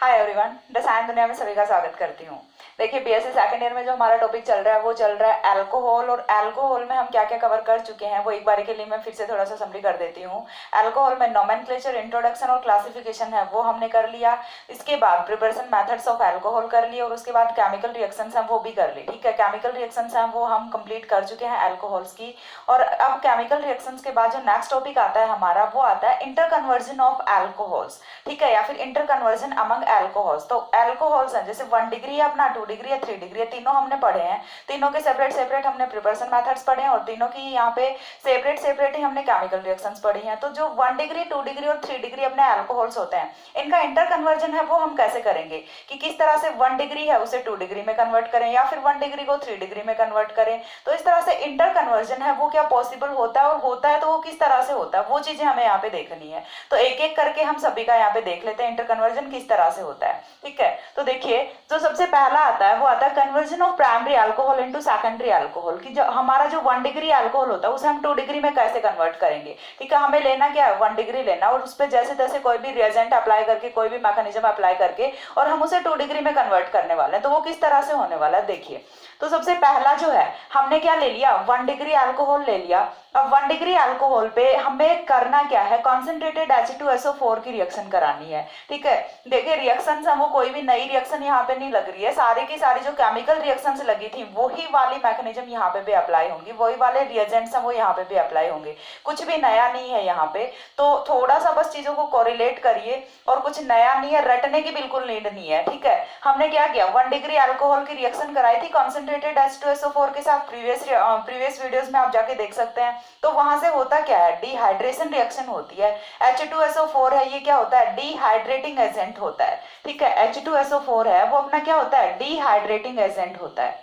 Hi everyone, रसायन दुनिया में सभी का स्वागत करती हूँ। देखिए, बीएससी सेकंड ईयर में जो हमारा टॉपिक चल रहा है वो चल रहा है अल्कोहल। और अल्कोहल में हम क्या क्या कवर कर चुके हैं वो एक बार के लिए मैं फिर से थोड़ा सा समरी कर देती हूँ। अल्कोहल में नोमेनक्लेचर, इंट्रोडक्शन और क्लासिफिकेशन है वो हमने कर लिया। इसके बाद प्रिपरेशन मेथड्स ऑफ अल्कोहल कर लिए और उसके बाद केमिकल रिएक्शंस हैं वो भी कर ली। ठीक है, केमिकल रिएक्शंस हैं वो हम कंप्लीट कर चुके हैं अल्कोहल्स की। और अब केमिकल रिएक्शंस के बाद जो नेक्स्ट टॉपिक आता है हमारा वो आता है इंटर कन्वर्जन ऑफ अल्कोहल्स। ठीक है, या फिर इंटर कन्वर्जन अमंग अल्कोहल्स। तो अल्कोहल्स हैं जैसे 1 डिग्री है अपना, 2 डिग्री है, 3 डिग्री है, तीनों हमने पढ़े हैं। तीनों के सेपरेट सेपरेट हमने प्रिपरेशन मेथड्स पढ़े हैं और तीनों की यहाँ पे सेपरेट सेपरेट ही हमने केमिकल रिएक्शंस पढ़ी हैं। तो जो 1 डिग्री, 2 डिग्री और 3 डिग्री अपने अल्कोहल्स होते हैं, इनका इंटर कन्वर्जन है वो हम कैसे करेंगे कि किस तरह से 1 डिग्री है उसे 2 डिग्री में कन्वर्ट करें या फिर 1 डिग्री को 3 डिग्री में कन्वर्ट करें। तो इस तरह से इंटर कन्वर्जन है वो क्या पॉसिबल होता है, और होता है तो वो किस तरह से होता है वो चीजें हमें यहाँ पे देखनी है। तो एक एक करके हम सभी का यहाँ पे देख लेते हैं इंटर कन्वर्जन किस तरह से होता है। ठीक है, तो देखिए जो सबसे पहला आता है वो आता है conversion of primary alcohol into secondary alcohol. की जो हमारा जो 1 डिग्री अल्कोहल होता है उसे हम 2 डिग्री में कैसे कन्वर्ट करेंगे। ठीक है, हमें लेना क्या है 1 डिग्री लेना और उस पर जैसे तैसे कोई भी रिएजेंट अप्लाई करके, कोई भी मैकेनिज्म अप्लाई करके और हम उसे 2 डिग्री में कन्वर्ट करने वाले हैं। तो वो किस तरह से होने वाला है देखिए। तो सबसे पहला जो है हमने क्या ले लिया, 1 डिग्री अल्कोहल ले लिया। अब 1 डिग्री अल्कोहल पे हमें करना क्या है, कॉन्सेंट्रेटेड H2SO4 की रिएक्शन करानी है। ठीक है, देखिए रिएक्शन वो कोई भी नई रिएक्शन यहाँ पे नहीं लग रही है, सारी की सारी जो केमिकल रिएक्शंस लगी थी वही वाली मैकेनिज्म यहाँ पे भी अप्लाई होंगी, वही वाले रिएजेंट्स हैं वो यहाँ पे भी अप्लाई होंगे, कुछ भी नया नहीं है यहाँ पे। तो थोड़ा सा बस चीजों को कोरिलेट करिए और कुछ नया नहीं है, रटने की बिल्कुल नीड नहीं है। ठीक है, हमने क्या किया 1 डिग्री अल्कोहल की रिएक्शन कराई थी कॉन्सेंट्रेटेड H2SO4 के साथ, प्रीवियस वीडियोस में आप जाके देख सकते हैं। तो वहां से होता क्या है, डिहाइड्रेशन रिएक्शन होती है। H2SO4 है, ये क्या होता है, डिहाइड्रेटिंग एजेंट होता है। ठीक है, H2SO4 है वो अपना क्या होता है, डिहाइड्रेटिंग एजेंट होता है।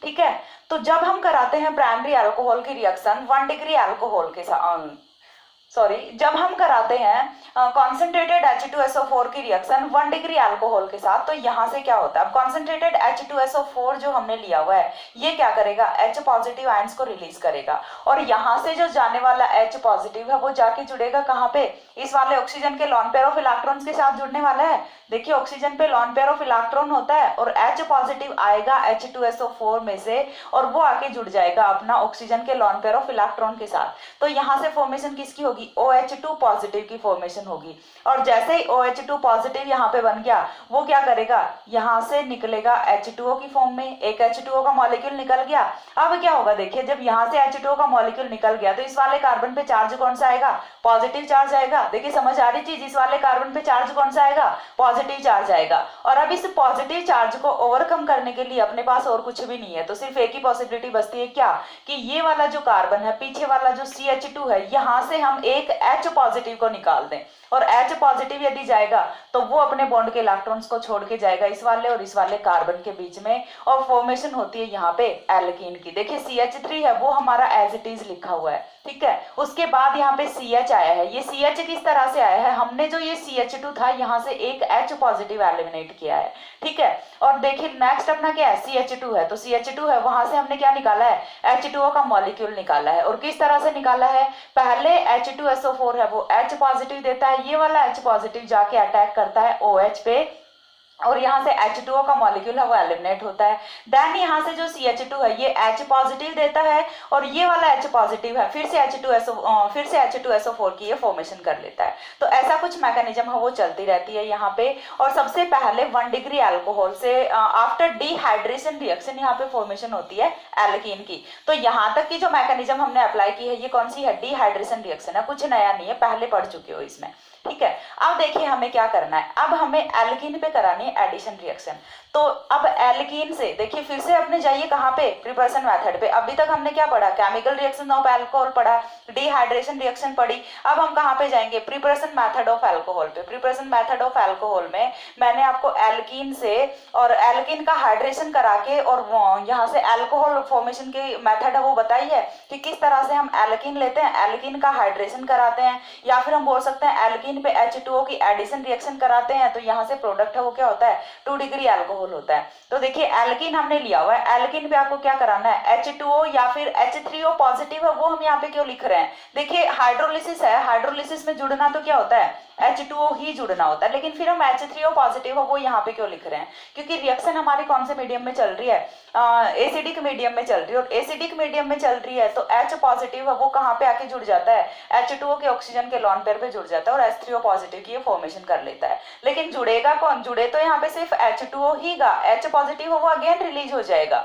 ठीक है, तो जब हम कराते हैं प्राइमरी अल्कोहल की रिएक्शन 1 डिग्री अल्कोहल के साथ, जब हम कराते हैं कॉन्सेंट्रेटेड H2SO4 की रिएक्शन 1 डिग्री अल्कोहल के साथ, तो यहाँ से क्या होता है, अब कॉन्सेंट्रेटेड H2SO4 जो हमने लिया हुआ है ये क्या करेगा, H पॉजिटिव आयंस को रिलीज करेगा और यहाँ से जो जाने वाला H पॉजिटिव है वो जाके जुड़ेगा कहाँ पे, इस वाले ऑक्सीजन के लॉन पेयर ऑफ इलेक्ट्रॉन्स के साथ जुड़ने वाला है। देखिए ऑक्सीजन पे लॉन पेयर ऑफ इलेक्ट्रॉन होता है और H पॉजिटिव आएगा H2SO4 में से और वो आके जुड़ जाएगा अपना ऑक्सीजन के लॉन पेयर ऑफ इलेक्ट्रॉन के साथ। तो यहाँ से फॉर्मेशन किसकी होगी, OH2 पॉजिटिव की फॉर्मेशन होगी। और जैसे ही OH2 पॉजिटिव यहाँ पे बन गया वो क्या करेगा, यहाँ से निकलेगा H2O की फॉर्म में, एक H2O का मॉलिक्यूल निकल गया। अब क्या होगा देखिए, जब यहाँ से H2O का मॉलिक्यूल निकल गया तो इस वाले कार्बन पे चार्ज कौन सा आएगा, पॉजिटिव चार्ज आएगा। देखिए समझ आ रही चीज, इस वाले कार्बन पे चार्ज कौन सा आएगा, पॉजिटिव चार्ज आएगा। और अब इस पॉजिटिव चार्ज को ओवरकम करने के लिए अपने पास और कुछ भी नहीं है, तो सिर्फ एक ही पॉसिबिलिटी बचती है क्या, कि ये वाला जो कार्बन है पीछे वाला जो CH2 है यहाँ से हम एक H पॉजिटिव को निकाल दें और H पॉजिटिव यदि जाएगा तो वो अपने बॉन्ड के इलेक्ट्रॉन्स को छोड़ के जाएगा इस वाले और इस वाले कार्बन के बीच में और फॉर्मेशन होती है यहाँ पे एल्कीन की। देखिए CH3 है वो हमारा एज इट इज लिखा हुआ है। ठीक है, उसके बाद यहाँ पे CH आया है, ये CH किस तरह से आया है, हमने जो ये CH2 था यहाँ से एक H पॉजिटिव एलिमिनेट किया है। ठीक है, और देखिए नेक्स्ट अपना क्या है, CH2 है, तो CH2 है वहां से हमने क्या निकाला है, H2O का मॉलिक्यूल निकाला है। और किस तरह से निकाला है, पहले H2SO4 है वो H पॉजिटिव देता है, ये वाला H पॉजिटिव जाके अटैक करता है OH पे और यहाँ से H2O का मॉलिक्यूल है वो एलिमिनेट होता है। देन यहाँ से जो CH2 है ये H पॉजिटिव देता है और ये वाला H पॉजिटिव है फिर से H2SO4 की ये फॉर्मेशन कर लेता है। तो ऐसा कुछ मैकेनिज्म है वो चलती रहती है यहाँ पे। और सबसे पहले 1 डिग्री अल्कोहल से आफ्टर डिहाइड्रेशन रिएक्शन यहाँ पे फॉर्मेशन होती है एल्कीन की। तो यहाँ तक की जो मैकेनिज्म हमने अप्लाई की है ये कौन सी है, डिहाइड्रेशन रिएक्शन है, कुछ नया नहीं है, पहले पढ़ चुके हो इसमें। ठीक है, अब देखिए हमें क्या करना है, अब हमें एल्कीन पे करानी है एडिशन रिएक्शन। तो अब एल्कीन से देखिए फिर से अपने जाइए कहाँ पे, प्रिपरेशन मेथड पे। अभी तक हमने क्या पढ़ा, केमिकल रिएक्शन ऑफ अल्कोहल पढ़ा, डिहाइड्रेशन रिएक्शन पढ़ी। अब हम कहाँ पे जाएंगे, प्रिपरेशन मेथड ऑफ अल्कोहल पे। प्रिपरेशन मेथड ऑफ अल्कोहल में मैंने आपको एल्कीन से और एल्कीन का हाइड्रेशन करा के और यहाँ से अल्कोहल फॉर्मेशन की मेथड है वो बताई है कि किस तरह से हम एल्कीन लेते हैं, एल्कीन का हाइड्रेशन कराते हैं, या फिर हम बोल सकते हैं एल्कीन पे H2O की एडिशन रिएक्शन कराते हैं। तो यहाँ से प्रोडक्ट है वो क्या होता है, 2 डिग्री अल्कोहल रूल होता है। तो देखिए एल्किन हमने लिया हुआ है, एल्किन पे आपको क्या कराना है, H2O या फिर H3O पॉजिटिव है वो हम यहाँ पे क्यों लिख रहे हैं, देखिए हाइड्रोलिसिस है, हाइड्रोलिसिस में जुड़ना तो क्या होता है H2O ही जुड़ना होता है, लेकिन फिर हम H3O पॉजिटिव है वो यहाँ पे क्यों लिख रहे हैं, क्योंकि रिएक्शन हमारी कौन से मीडियम में चल रही है, एसिडिक मीडियम में चल रही है, और एसिडिक मीडियम में चल रही है तो H पॉजिटिव है वो कहाँ पे आके जुड़ जाता है, H2O के ऑक्सीजन के लॉन पेयर पे जुड़ जाता है और H3O पॉजिटिव की फॉर्मेशन कर लेता है। लेकिन जुड़ेगा कौन, जुड़े तो यहाँ पे सिर्फ H2O ही गा, H पॉजिटिव वो अगेन रिलीज हो जाएगा।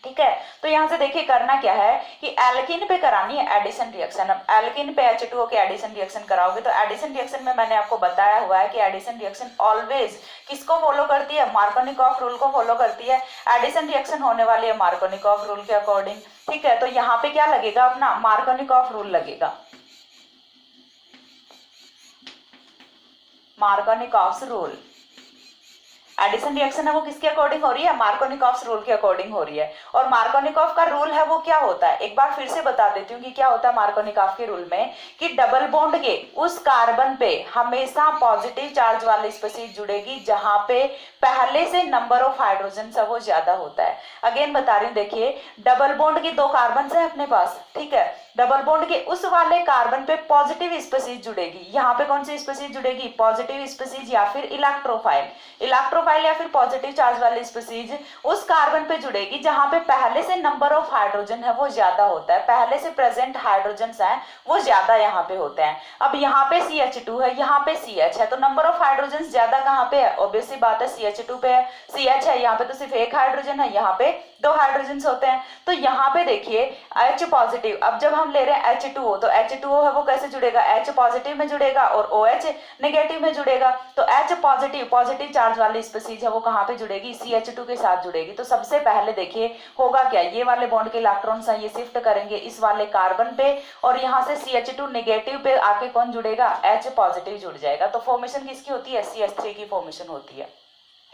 ठीक है, तो यहाँ से देखिए करना क्या है कि एल्किन पे करानी है एडिशन रिएक्शन। अब एल्किन पे H2O के एडिशन रिएक्शन कराओगे तो एडिशन रिएक्शन में मैंने आपको बताया हुआ है कि एडिशन रिएक्शन ऑलवेज किसको फॉलो करती है, मार्कोनिकॉफ रूल को फॉलो करती है। एडिशन रिएक्शन होने वाली है मार्कोनिकॉफ रूल के अकॉर्डिंग। ठीक है, तो यहाँ पे क्या लगेगा अपना मार्कोनिकॉफ रूल लगेगा, मार्कोनिकॉफ रूल। एडिशन रिएक्शन है वो किसके अकॉर्डिंग हो रही है, मार्कोनिकॉफ रूल के अकॉर्डिंग हो रही है। और मार्कोनिकॉफ का रूल है वो क्या होता है, एक बार फिर से बता देती हूँ कि क्या होता है मार्कोनिकॉफ के रूल में, कि डबल बॉन्ड के उस कार्बन पे हमेशा पॉजिटिव चार्ज वाली स्पीशीज जुड़ेगी जहां पे पहले से नंबर ऑफ हाइड्रोजन है वो ज्यादा होता है। अगेन बता रही हूँ, देखिए डबल बॉन्ड के 2 कार्बन है अपने पास, ठीक है, डबल बॉन्ड के उस वाले कार्बन पे पॉजिटिव स्पीशीज जुड़ेगी, यहाँ पे कौन सी स्पीशीज जुड़ेगी, पॉजिटिव स्पीशीज या फिर इलेक्ट्रोफाइल, इलेक्ट्रोफाइल या फिर पॉजिटिव चार्ज वाली स्पीशीज उस कार्बन पे जुड़ेगी जहां पे पहले से नंबर ऑफ हाइड्रोजन है वो ज्यादा होता है, पहले से प्रेजेंट हाइड्रोजन है वो ज्यादा यहाँ पे होते हैं। अब यहाँ पे CH2 है, यहाँ पे CH है, तो नंबर ऑफ हाइड्रोजन ज्यादा कहाँ पे है, ऑब्वियसली बात है CH2 पे है, CH है यहाँ पे तो सिर्फ एक हाइड्रोजन है, यहाँ पे 2 हाइड्रोजन होते हैं। तो यहाँ पे देखिए H पॉजिटिव, अब जब हम ले रहे हैं H2O तो H2O है वो कैसे जुड़ेगा, H पॉजिटिव में जुड़ेगा और OH नेगेटिव में जुड़ेगा। तो H पॉजिटिव पॉजिटिव चार्ज वाली स्पीशीज है वो कहाँ पे जुड़ेगी, CH2 के साथ जुड़ेगी। तो सबसे पहले देखिए होगा क्या, ये वाले बॉन्ड के इलेक्ट्रॉन्स हैं ये शिफ्ट करेंगे इस वाले कार्बन पे और यहाँ से CH2 नेगेटिव पे आके कौन जुड़ेगा, H पॉजिटिव जुड़ जाएगा। तो फॉर्मेशन किसकी होती है, CH3 की फॉर्मेशन होती है।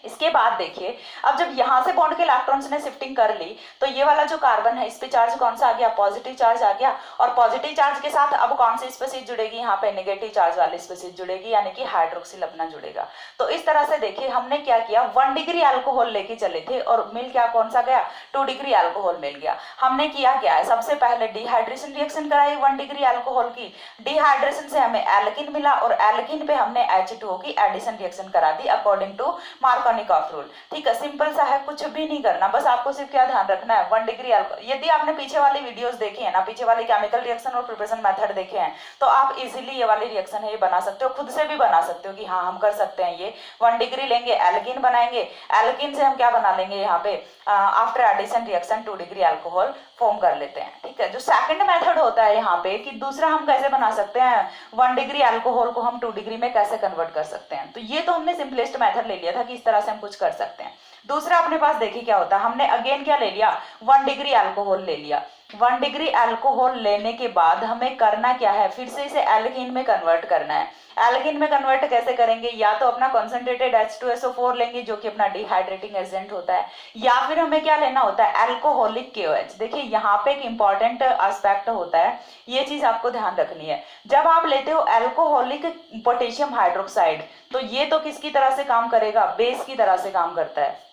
इसके बाद देखिए अब जब यहां से बॉन्ड के इलेक्ट्रॉन्स ने शिफ्टिंग कर ली तो ये वाला जो कार्बन है इस पे चार्ज कौन सा आ गया, पॉजिटिव चार्ज आ गया, और पॉजिटिव चार्ज के साथ अब कौन सी स्पीशीज जुड़ेगी, यहाँ पे नेगेटिव चार्ज वाली स्पीशीज जुड़ेगी, यानी कि हाइड्रोक्सिल अपना जुड़ेगा। तो इस तरह से देखिए हमने क्या किया, 1 डिग्री अल्कोहल लेके चले थे और मिल क्या कौन सा गया, 2 डिग्री अल्कोहल मिल गया। हमने किया क्या है, सबसे पहले डिहाइड्रेशन रिएक्शन कराई 1 डिग्री अल्कोहल की, डिहाइड्रेशन से हमें एल्किन मिला और एल्किन पे हमने H2O की एडिशन रिएक्शन करा दी अकॉर्डिंग टू मार्कोनिकॉफ रूल। ठीक है, सिंपल सा है, कुछ भी नहीं करना, बस आपको सिर्फ क्या ध्यान रखना है 1 डिग्री अल्कोहल। यदि आपने पीछे वाली वीडियोस देखे हैं ना, पीछे वाले केमिकल रिएक्शन और प्रिपरेशन मेथड देखे हैं तो आप इजीली ये वाली रिएक्शन है ये बना सकते हो, खुद से भी बना सकते हो कि हाँ हम कर सकते हैं ये। 1 डिग्री लेंगे, एल्किन बनाएंगे, एल्किन से हम क्या बना लेंगे यहाँ पे after addition reaction 2 degree alcohol form कर लेते हैं। ठीक है, जो सेकंड मेथड होता है यहाँ पे कि दूसरा हम कैसे बना सकते हैं 1 डिग्री अल्कोहल को हम 2 डिग्री में कैसे कन्वर्ट कर सकते हैं। तो ये तो हमने सिंपलेस्ट मेथड ले लिया था कि इस तरह से हम कुछ कर सकते हैं। दूसरा अपने पास देखिए क्या होता है, हमने अगेन क्या ले लिया, 1 डिग्री अल्कोहल ले लिया। 1 डिग्री अल्कोहल लेने के बाद हमें करना क्या है, फिर से इसे एल्कीन में कन्वर्ट करना है। एल्कीन में कन्वर्ट कैसे करेंगे, या तो अपना कॉन्सेंट्रेटेड H2SO4 लेंगे जो कि अपना डिहाइड्रेटिंग एजेंट होता है, या फिर हमें क्या लेना होता है अल्कोहलिक KOH। देखिए यहाँ पे एक इंपॉर्टेंट एस्पेक्ट होता है, ये चीज आपको ध्यान रखनी है। जब आप लेते हो अल्कोहलिक पोटेशियम हाइड्रोक्साइड तो ये तो किसकी तरह से काम करेगा, बेस की तरह से काम करता है।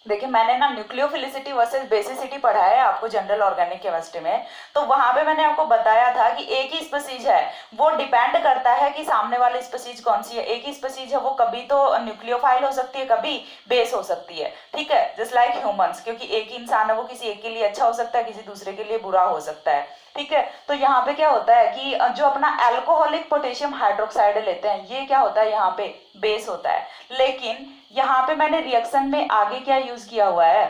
देखिए मैंने ना न्यूक्लियोफिलिसिटी वर्सेस बेसिसिटी पढ़ा है आपको जनरल ऑर्गेनिक केमिस्ट्री में, तो वहां पे मैंने आपको बताया था कि एक ही स्पीशीज है वो डिपेंड करता है कि सामने वाली स्पीशीज कौन सी है। एक ही स्पीशीज है वो कभी तो न्यूक्लियोफाइल हो सकती है, कभी बेस हो सकती है। ठीक है, जस्ट लाइक ह्यूमंस, क्योंकि एक ही इंसान है वो किसी एक के लिए अच्छा हो सकता है, किसी दूसरे के लिए बुरा हो सकता है। ठीक है, तो यहाँ पे क्या होता है कि जो अपना अल्कोहलिक पोटेशियम हाइड्रोक्साइड लेते हैं ये क्या होता है यहाँ पे बेस होता है। लेकिन यहाँ पे मैंने रिएक्शन में आगे क्या यूज किया हुआ है,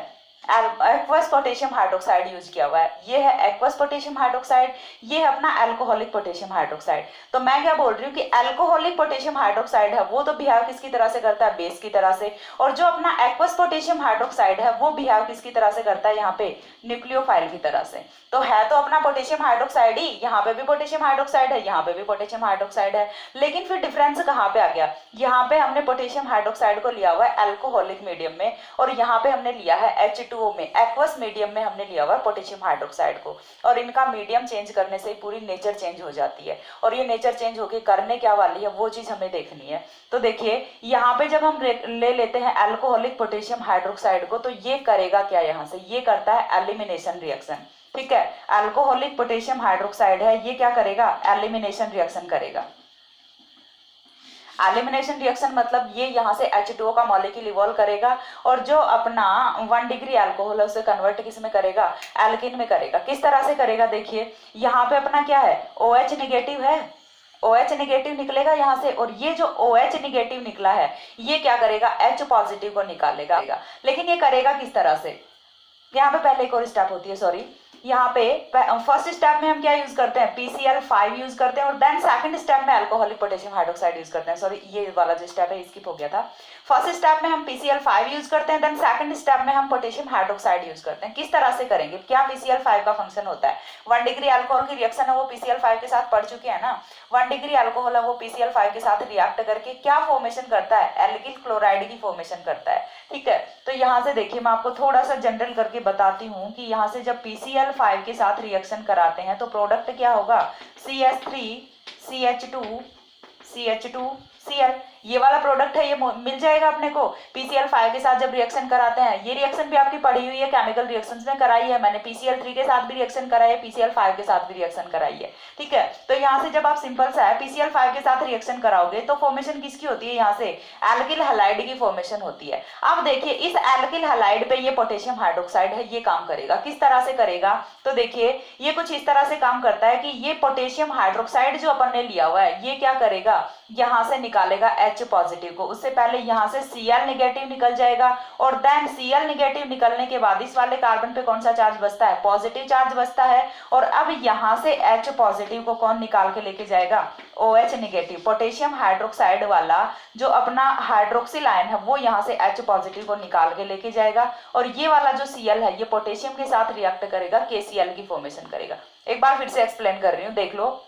एक्वस पोटेशियम हाइड्रोक्साइड यूज किया हुआ है। ये है एक्वस पोटेशियम हाइड्रोक्साइड, ये है अपना अल्कोहलिक पोटेशियम हाइड्रोक्साइड। तो मैं क्या बोल रही हूँ कि अल्कोहलिक पोटेशियम हाइड्रोक्साइड है वो तो बिहेव किसकी तरह से करता है, बेस की तरह से, और जो अपना एक्वस पोटेशियम हाइड्रोक्साइड है वो बिहेव किसकी तरह से करता है यहाँ पे, न्यूक्लियोफाइल की तरह से। तो है तो अपना पोटेशियम हाइड्रोक्साइड ही, यहाँ पे भी पोटेशियम हाइड्रोक्साइड है, यहाँ पे भी पोटेशियम हाइड्रोक्साइड है, लेकिन फिर डिफरेंस कहाँ पे आ गया, यहाँ पे हमने पोटेशियम हाइड्रोक्साइड को लिया हुआ है अल्कोहलिक मीडियम में और यहाँ पे हमने लिया है H2 H2O में एक्वस मीडियम में हमने लिया हुआ है पोटेशियम हाइड्रोक्साइड को, और इनका मीडियम चेंज करने से पूरी नेचर चेंज हो जाती है, और ये नेचर चेंज होके करने क्या वाली है वो चीज हमें देखनी है। तो देखिए यहाँ पे जब हम ले लेते हैं अल्कोहलिक पोटेशियम हाइड्रोक्साइड को, तो ये करेगा क्या, यहाँ से ये करता है एलिमिनेशन रिएक्शन। ठीक है, अल्कोहलिक पोटेशियम हाइड्रोक्साइड है, ये क्या करेगा, एलिमिनेशन रिएक्शन करेगा। एलिमिनेशन रिएक्शन मतलब ये यहाँ से H2O का मॉलिक्यूल इवॉल्व करेगा, और जो अपना 1 डिग्री अल्कोहल है उसे कन्वर्ट किस में करेगा, एल्किन में करेगा। किस तरह से करेगा, देखिए यहाँ पे अपना क्या है, OH निगेटिव है, OH निगेटिव निकलेगा यहाँ से, और ये जो OH निगेटिव निकला है ये क्या करेगा, H पॉजिटिव को निकालेगा। लेकिन ये करेगा किस तरह से, यहाँ पे पहले एक और स्टेप होती है, सॉरी, यहाँ पे फर्स्ट स्टेप में हम क्या यूज करते हैं, PCl5 यूज करते हैं, और देन सेकंड स्टेप में अल्कोहलिक पोटेशियम हाइड्रोक्साइड यूज करते हैं। सॉरी, ये वाला जो स्टेप है स्किप हो गया था। फर्स्ट स्टेप में हम PCl5 यूज करते हैं, देन सेकंड स्टेप में हम पोटेशियम हाइड्रोक्साइड यूज करते हैं। किस तरह से करेंगे, क्या PCl5 का फंक्शन होता है, 1 डिग्री अल्कोहल की रिएक्शन है वो PCl5 के साथ पढ़ चुके हैं ना। 1 डिग्री अल्कोहल है वो PCl5 के साथ रिएक्ट करके क्या फॉर्मेशन करता है, एल्किल क्लोराइड की फॉर्मेशन करता है। ठीक है, तो यहाँ से देखिए मैं आपको थोड़ा सा जनरल करके बताती हूँ कि यहाँ से जब PCl5 के साथ रिएक्शन कराते हैं तो प्रोडक्ट क्या होगा, CH3 CH2 Cl, ये वाला प्रोडक्ट है, ये मिल जाएगा अपने को। PCl5 के साथ जब रिएक्शन कराते हैं, ये रिएक्शन भी आपकी पढ़ी हुई है, केमिकल रिएक्शंस में कराई है मैंने, PCl3 के साथ भी रिएक्शन कराई है, PCl5 के साथ भी रिएक्शन कराई है। ठीक है, तो यहाँ से जब आप सिंपल सा है PCl5 के साथ रिएक्शन कराओगे तो फॉर्मेशन किसकी होती है, यहाँ से एल्किल हैलाइड की फॉर्मेशन होती है। अब देखिए इस एल्किल हैलाइड पे ये पोटेशियम हाइड्रोक्साइड है, ये काम करेगा। किस तरह से करेगा, तो देखिए ये कुछ इस तरह से काम करता है कि ये पोटेशियम हाइड्रोक्साइड जो अपन ने लिया हुआ है ये क्या करेगा, यहाँ से निकालेगा H पॉजिटिव को। उससे पहले यहाँ से Cl निगेटिव निकल जाएगा, और देन Cl निगेटिव निकलने के बाद इस वाले कार्बन पे कौन सा चार्ज बचता है, पॉजिटिव चार्ज बचता है। और अब यहाँ से H पॉजिटिव को कौन निकाल के लेके जाएगा, OH निगेटिव, पोटेशियम हाइड्रोक्साइड वाला जो अपना हाइड्रोक्सिल आयन है वो यहाँ से H पॉजिटिव को निकाल के लेके जाएगा, और ये वाला जो Cl है ये पोटेशियम के साथ रिएक्ट करेगा, KCl की फॉर्मेशन करेगा। एक बार फिर से एक्सप्लेन कर रही हूँ, देख लो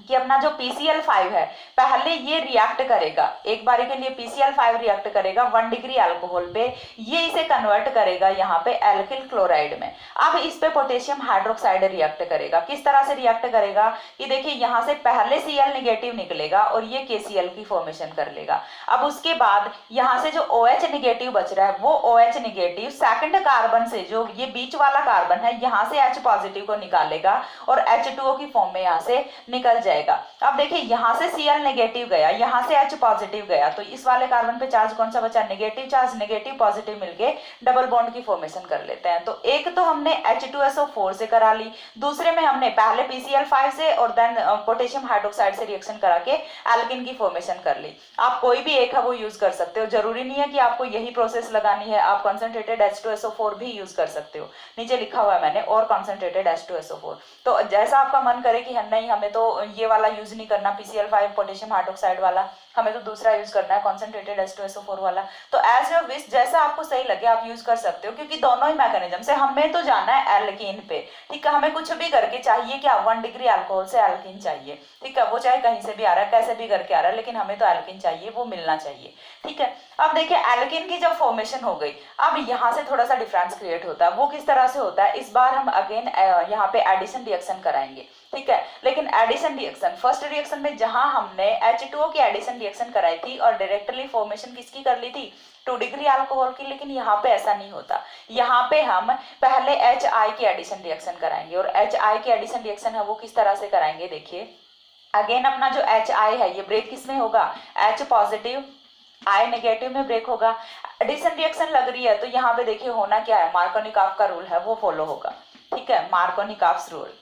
कि अपना जो PCl5 है पहले ये रिएक्ट करेगा, एक बारी के लिए PCl5 रिएक्ट करेगा 1 डिग्री अल्कोहल पे, ये इसे कन्वर्ट करेगा यहाँ पे एल्किल क्लोराइड में। अब इस पे पोटेशियम हाइड्रोक्साइड रिएक्ट करेगा। किस तरह से रिएक्ट करेगा, कि देखिए यहाँ से पहले Cl निगेटिव निकलेगा और ये KCl की फॉर्मेशन कर लेगा। अब उसके बाद यहाँ से जो OH निगेटिव बच रहा है वो OH निगेटिव सेकंड कार्बन से, जो ये बीच वाला कार्बन है, यहाँ से H पॉजिटिव को निकालेगा और H2O की फॉर्म में यहाँ से निकल जाएगा। अब देखिए यहाँ से Cl नेगेटिव गया, यहाँ से H पॉजिटिव गया, तो इस वाले कार्बन पे चार्ज कौन सा बचा, नेगेटिव चार्ज, नेगेटिव पॉजिटिव मिलके डबल बॉन्ड की फॉर्मेशन कर लेते हैं। तो एक तो हमने H2SO4 से करा ली, दूसरे में हमने पहले PCl5 से और देन पोटेशियम हाइड्रोक्साइड से रिएक्शन करा के एल्किन की फॉर्मेशन कर ली। आप कोई भी एक है वो यूज कर सकते हो, जरूरी नहीं है कि आपको यही प्रोसेस लगानी है, आप कंसंट्रेटेड H2SO4 भी यूज कर सकते हो। नीचे लिखा हुआ है मैंने, और कंसंट्रेटेड H2SO4, तो जैसा आपका मन करे कि नहीं हमें तो ये वाला यूज नहीं करना PCl5 पोटेशियम हाइड्रोक्साइड वाला, हमें तो दूसरा यूज करना है कंसंट्रेटेड H2SO4 वाला, तो एज योर विश, जैसा आपको सही लगे आप यूज कर सकते हो, क्योंकि दोनों ही मैकेनिज्म से हमें तो जाना है एल्कीन पे। ठीक है, हमें कुछ भी करके चाहिए क्या, 1 डिग्री अल्कोहल से एल्कीन चाहिए। ठीक है, वो चाहे कहीं से भी आ रहा है, कैसे भी करके आ रहा है, लेकिन हमें तो एल्कीन चाहिए, वो मिलना चाहिए। ठीक है, अब देखिए एल्कीन की जब फॉर्मेशन हो गई, अब यहाँ से थोड़ा सा डिफरेंस क्रिएट होता है। वो किस तरह से होता है, इस बार हम अगेन यहाँ पे एडिशन रिएक्शन कराएंगे। ठीक है, लेकिन एडिशन रिएक्शन फर्स्ट रिएक्शन में जहां हमने H2O की एडिशन रिएक्शन कराई थी और डायरेक्टली फॉर्मेशन किसकी कर ली थी, 2 डिग्री अल्कोहल की, लेकिन यहाँ पे ऐसा नहीं होता। यहाँ पे हम पहले HI की एडिशन रिएक्शन कराएंगे, और HI की एडिशन रिएक्शन है वो किस तरह से कराएंगे, देखिए अगेन अपना जो HI है ये ब्रेक किस में होगा, H पॉजिटिव I नेगेटिव में ब्रेक होगा। एडिशन रिएक्शन लग रही है तो यहाँ पे देखिए होना क्या है, मार्कोनिकॉफ का रूल है वो फॉलो होगा। ठीक है, मार्कोनिकॉफ्स रूल,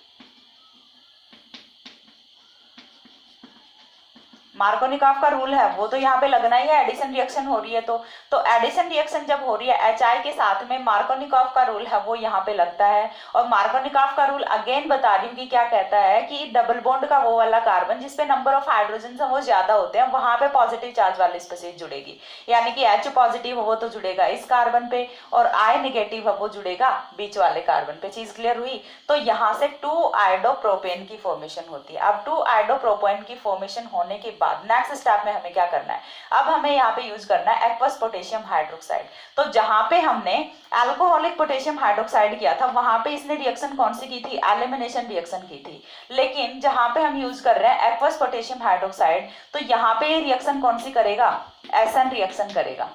मार्कोनिकॉफ का रूल है वो तो यहाँ पे लगना ही है, एडिशन रिएक्शन हो रही है तो एडिशन रिएक्शन जब हो रही है HI के साथ में मार्कोनिकॉफ का रूल है वो यहाँ पे लगता है। और मार्कोनिकॉफ का रूल अगेन बता रही हूँ कि क्या कहता है कि डबल बॉन्ड का वो वाला कार्बन जिसपे नंबर ऑफ हाइड्रोजन है वो ज्यादा होते हैं, वहां पे पॉजिटिव चार्ज वाली स्पीशीज जुड़ेगी, यानी कि H पॉजिटिव वो तो जुड़ेगा इस कार्बन पे, और I नेगेटिव है वो जुड़ेगा बीच वाले कार्बन पे। चीज क्लियर हुई, तो यहाँ से 2 आयोडोप्रोपेन की फॉर्मेशन होती है। अब 2 आयोडोप्रोपेन की फॉर्मेशन होने के बाद बाद नेक्स्ट स्टेप में हमें क्या करना है, अब हमें यहाँ पे यूज करना है एक्वस पोटेशियम हाइड्रोक्साइड। तो जहां पे हमने अल्कोहलिक पोटेशियम हाइड्रोक्साइड किया था वहां पे इसने रिएक्शन कौन सी की थी, एलिमिनेशन रिएक्शन की थी। लेकिन जहां पे हम यूज कर रहे हैं एक्वस पोटेशियम हाइड्रोक्साइड, तो यहाँ पे ये रिएक्शन कौन सी करेगा, एसन रिएक्शन करेगा।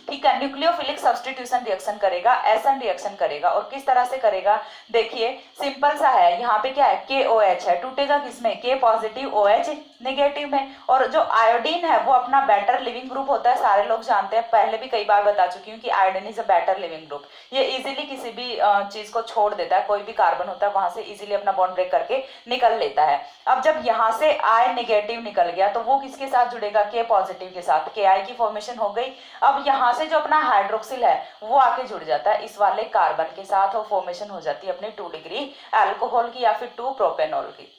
ठीक है, न्यूक्लियोफिलिक सब्स्टिट्यूशन रिएक्शन करेगा, एसन रिएक्शन करेगा। और किस तरह से करेगा, देखिए सिंपल सा है, यहाँ पे क्या है, KOH है, टूटेगा किसमें, K पॉजिटिव OH नेगेटिव में। और जो आयोडीन है वो अपना बेटर लिविंग ग्रुप होता है, सारे लोग जानते हैं, पहले भी कई बार बता चुकी हूँ कि iodine is a better leaving group. ये इजीली किसी भी चीज को छोड़ देता है, कोई भी कार्बन होता है वहां से इजीली अपना बॉन्ड ब्रेक करके निकल लेता है। अब जब यहाँ से I नेगेटिव निकल गया तो वो किसके साथ जुड़ेगा, K पॉजिटिव के साथ, KI की फॉर्मेशन हो गई। अब यहाँ से जो अपना हाइड्रोक्सिल है वो आके जुड़ जाता है इस वाले कार्बन के साथ और फॉर्मेशन हो जाती है अपनी 2 डिग्री अल्कोहल की या फिर 2 प्रोपेनॉल की।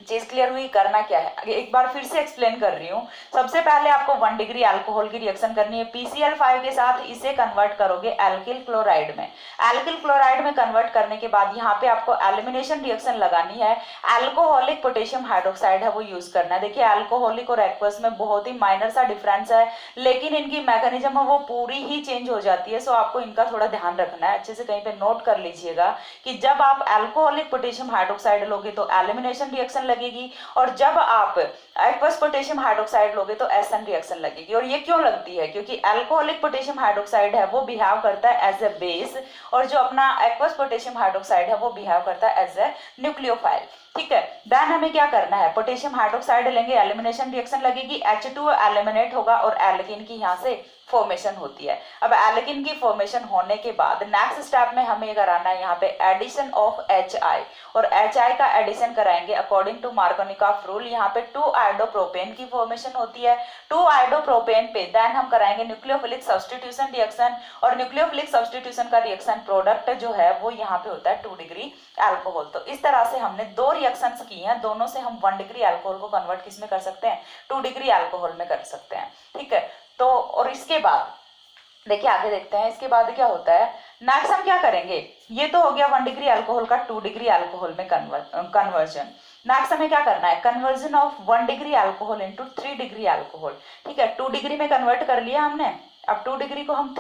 चीज क्लियर हुई, करना क्या है, एक बार फिर से एक्सप्लेन कर रही हूँ। सबसे पहले आपको 1 डिग्री अल्कोहल की रिएक्शन करनी है, PCl5 के साथ इसे कन्वर्ट करोगे एल्किल क्लोराइड में। एल्किल क्लोराइड में कन्वर्ट करने के बाद यहाँ पे आपको एलिमिनेशन रिएक्शन लगानी है, अल्कोहलिक पोटेशियम हाइड्रोक्साइड है वो यूज करना है। देखिए अल्कोहलिक और एक्वस में बहुत ही माइनर सा डिफरेंस है, लेकिन इनकी मैकेनिज्म है वो पूरी ही चेंज हो जाती है। सो आपको इनका थोड़ा ध्यान रखना है, अच्छे से कहीं पे नोट कर लीजिएगा कि जब आप अल्कोहलिक पोटेशियम हाइड्रोक्साइड लोगे तो एलिमिनेशन रिएक्शन लगेगी, और जब आप एक्वस पोटेशियम हाइड्रोक्साइड लोगे तो एसन रिएक्शन लगेगी। और ये क्यों लगती है, क्योंकि अल्कोहलिक पोटेशियम हाइड्रोक्साइड है वो बिहेव करता है एज ए बेस, और जो अपना एक्वस पोटेशियम हाइड्रोक्साइड है वो बिहेव करता है एज ए न्यूक्लियोफाइल। ठीक है, देन हमें क्या करना है, पोटेशियम हाइड्रोक्साइड लेंगे, एलिमिनेशन रिएक्शन लगेगी, H2 एलिमिनेट होगा और एल्कीन की यहाँ से फॉर्मेशन होती है। अब एल्कीन की फॉर्मेशन होने के बाद नेक्स्ट स्टेप में हमें कराना है यहाँ पे एडिशन ऑफ HI, और HI का एडिशन कराएंगे अकॉर्डिंग टू मार्कोनिकॉफ रूल। यहाँ पे 2 आयोडोप्रोपेन की फॉर्मेशन होती है, 2 आयोडोप्रोपेन पे देन हम कराएंगे न्यूक्लियोफिलिक सब्स्टिट्यूशन रिएक्शन, और न्यूक्लियोफिलिक सब्स्टिट्यूशन का रिएक्शन प्रोडक्ट जो है वो यहाँ पे होता है 2 डिग्री अल्कोहल। तो इस तरह से हमने 2 रिएक्शंस की हैं, दोनों से हम 1 डिग्री अल्कोहल को कन्वर्ट किस में कर सकते हैं, 2 डिग्री अल्कोहल में कर सकते हैं। ठीक है, तो और इसके बाद देखिए आगे देखते हैं इसके बाद क्या होता है। नेक्स्ट हम क्या करेंगे, ये तो हो गया 1 डिग्री अल्कोहल का 2 डिग्री अल्कोहल में कन्वर्जन। नेक्स्ट हमें क्या करना है, conversion of 1 degree alcohol into 3 degree alcohol. ठीक है, 2 डिग्री में कन्वर्ट कर लिया हमने, अब 2 डिग्री को हम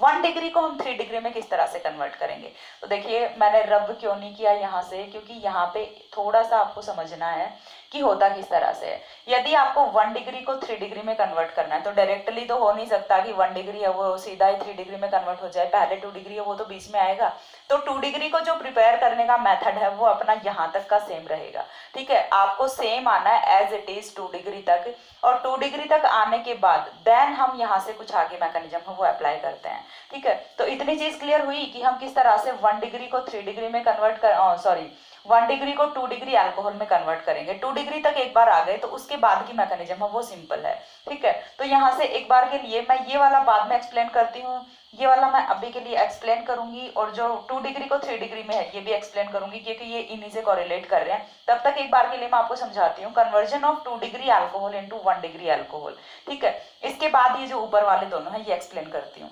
1 डिग्री को हम 3 डिग्री में किस तरह से कन्वर्ट करेंगे। तो देखिए मैंने रब क्यों नहीं किया यहाँ से, क्योंकि यहाँ पे थोड़ा सा आपको समझना है कि होता किस तरह से है। यदि आपको 1 डिग्री को 3 डिग्री में कन्वर्ट करना है तो डायरेक्टली तो हो नहीं सकता कि 1 डिग्री है वो सीधा ही 3 डिग्री में कन्वर्ट हो जाए, पहले 2 डिग्री है वो तो बीच में आएगा। तो 2 डिग्री को जो प्रिपेयर करने का मेथड है वो अपना यहाँ तक का सेम रहेगा। ठीक है, आपको सेम आना है एज इट इज 2 डिग्री तक, और 2 डिग्री तक आने के बाद देन हम यहाँ से कुछ आगे मैकेनिज्म है वो अप्लाई करते हैं। ठीक है, तो इतनी चीज क्लियर हुई कि हम किस तरह से 1 डिग्री को 3 डिग्री में कन्वर्ट कर 1 डिग्री को 2 डिग्री अल्कोहल में कन्वर्ट करेंगे। 2 डिग्री तक एक बार आ गए तो उसके बाद की मैकेनिज्म है वो सिंपल है। ठीक है, तो यहाँ से एक बार के लिए मैं ये वाला बाद में एक्सप्लेन करती हूँ, ये वाला मैं अभी के लिए एक्सप्लेन करूंगी, और जो 2 डिग्री को 3 डिग्री में है ये भी एक्सप्लेन करूंगी, क्योंकि ये इन्हीं से कोरिलेट कर रहे हैं। तब तक एक बार के लिए मैं आपको समझाती हूँ conversion of 2 degree alcohol into 1 degree alcohol. ठीक है, इसके बाद ये जो ऊपर वाले दोनों हैं ये एक्सप्लेन करती हूँ,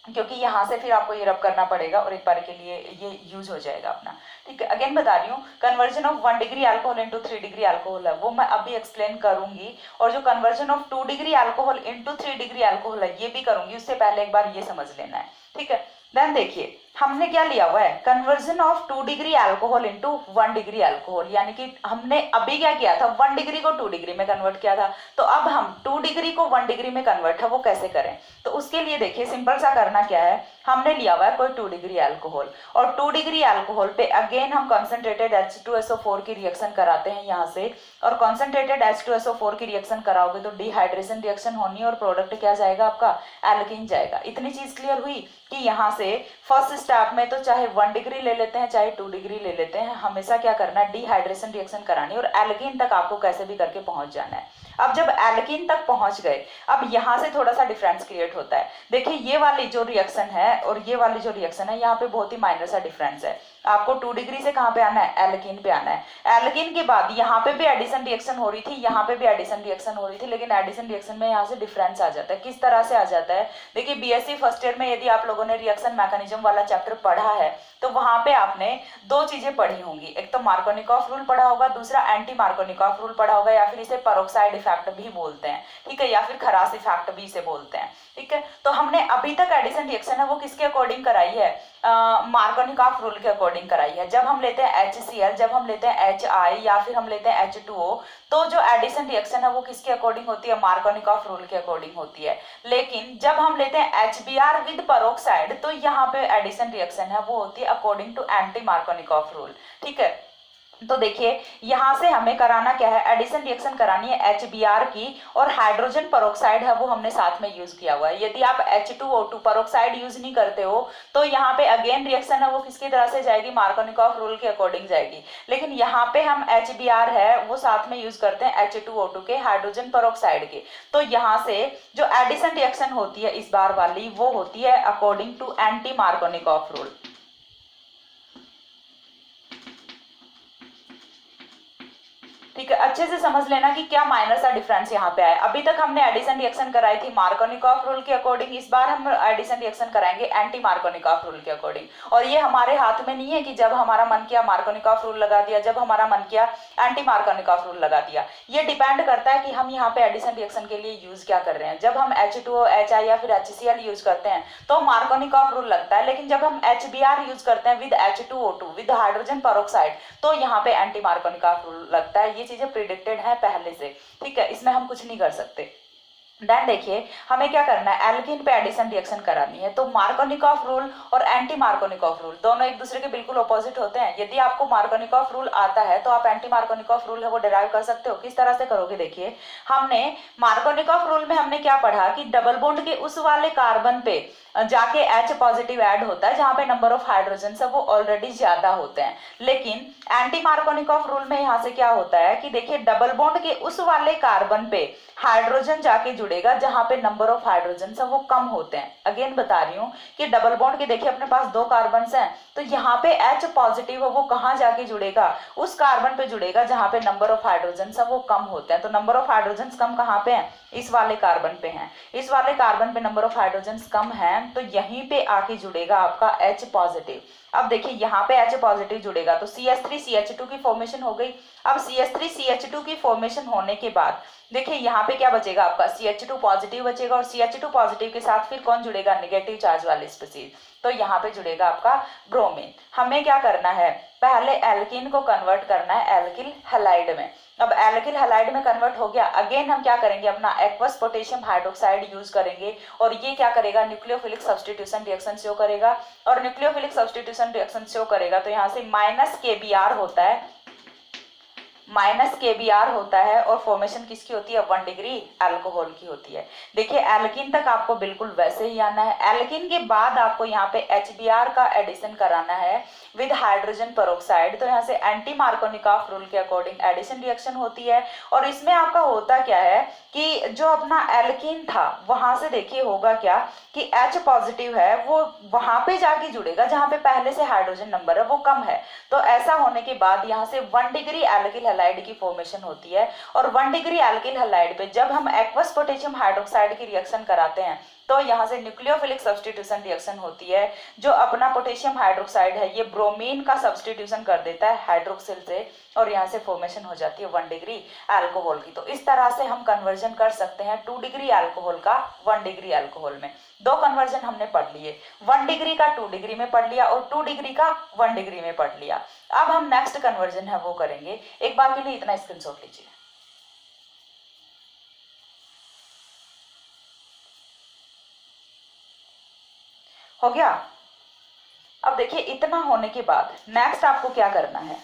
क्योंकि यहाँ से फिर आपको ये रब करना पड़ेगा और एक बार के लिए ये यूज हो जाएगा अपना। ठीक है, अगेन बता रही हूँ conversion of 1 degree alcohol into 3 degree alcohol है वो मैं अभी एक्सप्लेन करूंगी, और जो conversion of 2 degree alcohol into 3 degree alcohol है ये भी करूंगी। उससे पहले एक बार ये समझ लेना है। ठीक है, देन देखिए हमने क्या लिया हुआ है, conversion of 2 degree alcohol into 1 degree alcohol, यानी कि हमने अभी क्या किया था, 1 डिग्री को 2 डिग्री में कन्वर्ट किया था। तो अब हम 2 डिग्री को 1 डिग्री में कन्वर्ट है वो कैसे करें, तो उसके लिए देखिए सिंपल सा करना क्या है, हमने लिया हुआ है कोई 2 डिग्री अल्कोहल, और 2 डिग्री अल्कोहल पे अगेन हम कॉन्सेंट्रेटेड H2SO4 की रिएक्शन कराते हैं यहाँ से, और कॉन्सेंट्रेटेड H2SO4 की रिएक्शन कराओगे तो डिहाइड्रेशन रिएक्शन होनी और प्रोडक्ट क्या जाएगा आपका, एल्कीन जाएगा। इतनी चीज क्लियर हुई कि यहाँ से फर्स्ट स्टेप में तो चाहे 1 डिग्री ले लेते हैं चाहे 2 डिग्री ले लेते हैं, हमेशा क्या करना है, डिहाइड्रेशन रिएक्शन करानी, और एल्कीन तक आपको कैसे भी करके पहुंच जाना है। अब जब एल्कीन तक पहुंच गए, अब यहाँ से थोड़ा सा डिफरेंस क्रिएट होता है। देखिए ये वाली जो रिएक्शन है और ये वाली जो रिएक्शन है यहाँ पे बहुत ही माइनर सा डिफरेंस है। आपको 2 डिग्री से कहाँ पे आना है, एल्कीन पे आना है। एल्कीन के बाद यहाँ पे भी एडिशन रिएक्शन हो रही थी, यहाँ पे भी एडिशन रिएक्शन हो रही थी, लेकिन एडिशन रिएक्शन में यहाँ से डिफरेंस आ जाता है। किस तरह से आ जाता है, देखिए बीएससी फर्स्ट ईयर में यदि आप लोगों ने रिएक्शन मैकेनिज्म वाला चैप्टर पढ़ा है तो वहां पे आपने 2 चीजें पढ़ी होंगी, एक तो मार्कोनिकॉफ रूल पढ़ा होगा, दूसरा एंटी मार्कोनिकॉफ रूल पढ़ा होगा, या फिर इसे पेरोक्साइड इफेक्ट भी बोलते हैं, ठीक है, या फिर खरास इफेक्ट भी इसे बोलते हैं, ठीक है। तो हमने अभी तक एडिशन रिएक्शन है वो किसके अकॉर्डिंग कराई है, मार्कोनिकॉफ रूल के अकॉर्डिंग कराई है। जब हम लेते हैं HCl, जब हम लेते हैं HI या फिर हम लेते हैं H2O, तो जो एडिशन रिएक्शन है वो किसके अकॉर्डिंग होती है, मार्कोनिकॉफ रूल के अकॉर्डिंग होती है। लेकिन जब हम लेते हैं HBr विद पेरोक्साइड तो यहाँ पे एडिशन रिएक्शन है वो होती है according to anti Markovnikov rule, ठीक है। तो देखिए यहां से हमें कराना क्या है, एडिशन रिएक्शन करानी है HBr की, और हाइड्रोजन पेरोक्साइड है वो हमने साथ में यूज किया हुआ है। यदि आप H2O2 पेरोक्साइड यूज नहीं करते हो तो यहाँ पे अगेन रिएक्शन है वो किसकी तरह से जाएगी, मार्कोनिकॉफ रूल के अकॉर्डिंग जाएगी। लेकिन यहाँ पे हम HBr है वो साथ में यूज करते हैं H2O2 के, हाइड्रोजन पेरोक्साइड के। तो यहाँ से जो एडिशन रिएक्शन होती है इस बार वाली वो होती है according to anti Markovnikov rule. ठीक है, अच्छे से समझ लेना कि क्या माइनर सा डिफरेंस यहाँ पे आया। अभी तक हमने एडिशन रिएक्शन कराई थी मार्कोनिकॉफ रूल के अकॉर्डिंग, इस बार हम एडिशन रिएक्शन कराएंगे एंटी मार्कोनिकॉफ रूल के अकॉर्डिंग। और ये हमारे हाथ में नहीं है कि जब हमारा मन किया मार्कोनिकॉफ रूल लगा दिया, जब हमारा मन किया एंटी मार्कोनिकॉफ रूल लगा दिया। ये डिपेंड करता है कि हम यहाँ पे एडिशन रिएक्शन के लिए यूज क्या कर रहे हैं। जब हम H2O, HI या फिर HCl यूज करते हैं तो मार्कोनिकॉफ रूल लगता है, लेकिन जब हम HBr यूज करते हैं with H2O2 with hydrogen peroxide तो यहाँ पे एंटी मार्कोनिकॉफ रूल लगता है। ये चीजें प्रिडिक्टेड है पहले से, ठीक है, इसमें हम कुछ नहीं कर सकते। देन देखिए हमें क्या करना है, एल्कीन पे एडिशन रिएक्शन करानी है। तो मार्कोनिकॉफ रूल और एंटी मार्कोनिकॉफ रूल दोनों एक दूसरे के बिल्कुल ऑपोजिट होते हैं। यदि आपको मार्कोनिकॉफ रूल आता है तो आप एंटी मार्कोनिकॉफ रूल है वो डिराइव कर सकते हो। किस तरह से करोगे, देखिए हमने मार्कोनिकॉफ रूल में हमने क्या पढ़ा कि डबल बॉन्ड के उस वाले कार्बन पे जाके H पॉजिटिव ऐड होता है जहां पे नंबर ऑफ हाइड्रोजन है वो ऑलरेडी ज्यादा होते हैं। लेकिन एंटी मार्कोनिकॉफ रूल में यहाँ से क्या होता है कि देखिए डबल बॉन्ड के उस वाले कार्बन पे हाइड्रोजन जाके जुड़ेगा जहां पे नंबर ऑफ हाइड्रोजन है वो कम होते हैं। अगेन बता रही हूँ कि डबल बॉन्ड के देखिए अपने पास 2 कार्बन हैं, तो यहाँ पे H पॉजिटिव है वो कहाँ जाके जुड़ेगा, उस कार्बन पे जुड़ेगा जहां पे नंबर ऑफ हाइड्रोजन है वो कम होते हैं। तो नंबर ऑफ हाइड्रोजन कम कहाँ पे है, इस वाले कार्बन पे हैं। इस वाले कार्बन पे नंबर ऑफ हाइड्रोजन कम है तो यहीं पे आके जुड़ेगा आपका H पॉजिटिव। अब देखिए यहाँ पे H पॉजिटिव जुड़ेगा तो CH3CH2 की फॉर्मेशन हो गई। अब CH3CH2 की फॉर्मेशन होने के बाद देखिए यहाँ पे क्या बचेगा आपका CH2 पॉजिटिव बचेगा, और CH2 पॉजिटिव के साथ फिर कौन जुड़ेगा, नेगेटिव चार्ज वाली स्पीशीज, तो यहाँ पे जुड़ेगा आपका ब्रोमीन। हमें क्या करना है, पहले एल्कीन को कन्वर्ट करना है एल्किल हैलाइड में। अब एल्किल हैलाइड में कन्वर्ट हो गया, अगेन हम क्या करेंगे, अपना एक्वस पोटेशियम हाइड्रोक्साइड यूज करेंगे, और ये क्या करेगा, न्यूक्लियोफिलिक सब्स्टिट्यूशन रिएक्शन शो करेगा। और न्यूक्लियोफिलिक सब्स्टिट्यूशन रिएक्शन शो करेगा तो यहाँ से -KBr होता है, -KBr होता है, और फॉर्मेशन किसकी होती है, 1 डिग्री अल्कोहल की होती है। देखिए एल्कीन तक आपको बिल्कुल वैसे ही आना है। एल्कीन के बाद आपको यहाँ पे HBr का एडिशन कराना है विद हाइड्रोजन पेरोक्साइड। तो यहाँ से एंटी मार्कोनिकॉफ रूल के अकॉर्डिंग एडिशन रिएक्शन होती है। और इसमें आपका होता क्या है कि जो अपना एल्कीन था वहां से देखिए होगा क्या कि H पॉजिटिव है वो वहां पे जाके जुड़ेगा जहां पे पहले से हाइड्रोजन नंबर है वो कम है। तो ऐसा होने के बाद यहाँ से 1 डिग्री एल्किल हैलाइड की फॉर्मेशन होती है। और 1 डिग्री एल्किल हैलाइड पे जब हम एक्वस पोटेशियम हाइड्रोक्साइड की रिएक्शन कराते हैं तो यहाँ से न्यूक्लियोफिलिक सब्स्टिट्यूशन रिएक्शन होती है। जो अपना पोटेशियम हाइड्रोक्साइड है ये ब्रोमीन का सब्स्टिट्यूशन कर देता है हाइड्रोक्सिल से, और यहाँ से फॉर्मेशन हो जाती है 1 डिग्री अल्कोहल की। तो इस तरह से हम कन्वर्जन कर सकते हैं 2 डिग्री अल्कोहल का 1 डिग्री अल्कोहल में। 2 कन्वर्जन हमने पढ़ लिए, 1 डिग्री का 2 डिग्री में पढ़ लिया और 2 डिग्री का 1 डिग्री में पढ़ लिया। अब हम नेक्स्ट कन्वर्जन है वो करेंगे। एक बार के लिए इतना स्क्रीनशॉट लीजिए। हो गया। अब देखिए इतना होने के बाद नेक्स्ट आपको क्या करना है,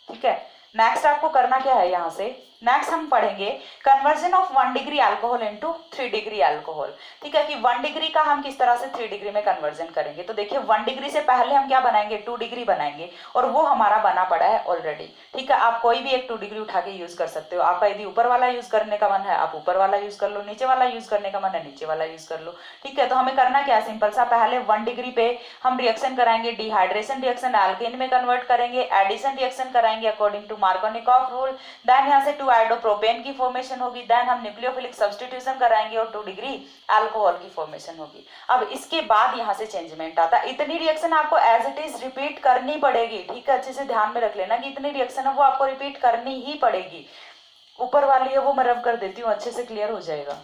ठीक है, नेक्स्ट आपको करना क्या है, यहाँ से नेक्स्ट हम पढ़ेंगे conversion of 1 degree alcohol into 3 degree alcohol. ठीक है, कि 1 डिग्री का हम किस तरह से 3 डिग्री में कन्वर्जन करेंगे। तो देखिए 1 डिग्री से पहले हम क्या बनाएंगे, 2 डिग्री बनाएंगे, और वो हमारा बना पड़ा है ऑलरेडी। ठीक है, आप कोई भी एक 2 डिग्री उठा के यूज कर सकते हो। आपका यदि ऊपर वाला यूज करने का मन है आप ऊपर वाला यूज कर लो, नीचे वाला यूज करने का मन है नीचे वाला यूज कर लो। ठीक है, तो हमें करना क्या है, सिंपल सा, पहले 1 डिग्री पे हम रिएक्शन कराएंगे, डिहाइड्रेशन रिएक्शन एल्केन में कन्वर्ट करेंगे, एडिशन रिएक्शन कराएंगे according to Markovnikov rule, then यहाँ से 2 आइडोप्रोपेन की फॉर्मेशन होगी, देन हम न्यूक्लियोफिलिक सब्स्टिट्यूशन कराएंगे और 2 डिग्री अल्कोहल की फॉर्मेशन होगी। अब इसके बाद यहाँ से चेंजमेंट आता है। इतनी रिएक्शन आपको एज इट इज रिपीट करनी पड़ेगी। ठीक है, अच्छे से ध्यान में रख लेना कि इतनी रिएक्शन है वो आपको रिपीट करनी ही पड़ेगी। ऊपर वाली है वो मैं रब कर देती हूँ, अच्छे से क्लियर हो जाएगा।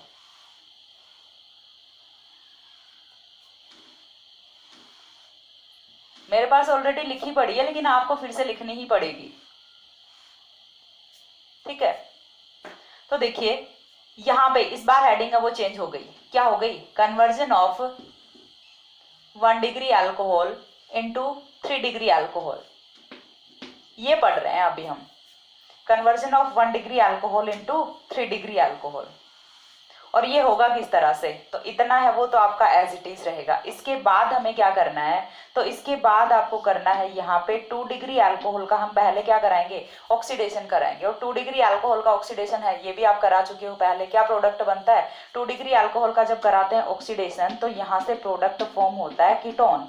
मेरे पास ऑलरेडी लिखी पड़ी है लेकिन आपको फिर से लिखनी ही पड़ेगी। ठीक है, तो देखिए यहाँ पे इस बार हेडिंग है वो चेंज हो गई। क्या हो गई, conversion of 1 degree alcohol into 3 degree alcohol, ये पढ़ रहे हैं अभी हम। Conversion of 1 degree alcohol into 3 degree alcohol, और ये होगा किस तरह से, तो इतना है वो तो आपका एज इट इज रहेगा। इसके बाद हमें क्या करना है, तो इसके बाद आपको करना है यहाँ पे 2 डिग्री अल्कोहल का हम पहले क्या कराएंगे, ऑक्सीडेशन कराएंगे। और 2 डिग्री अल्कोहल का ऑक्सीडेशन है ये भी आप करा चुके हो पहले। क्या प्रोडक्ट बनता है, 2 डिग्री अल्कोहल का जब कराते हैं ऑक्सीडेशन तो यहाँ से प्रोडक्ट फॉर्म होता है कीटोन।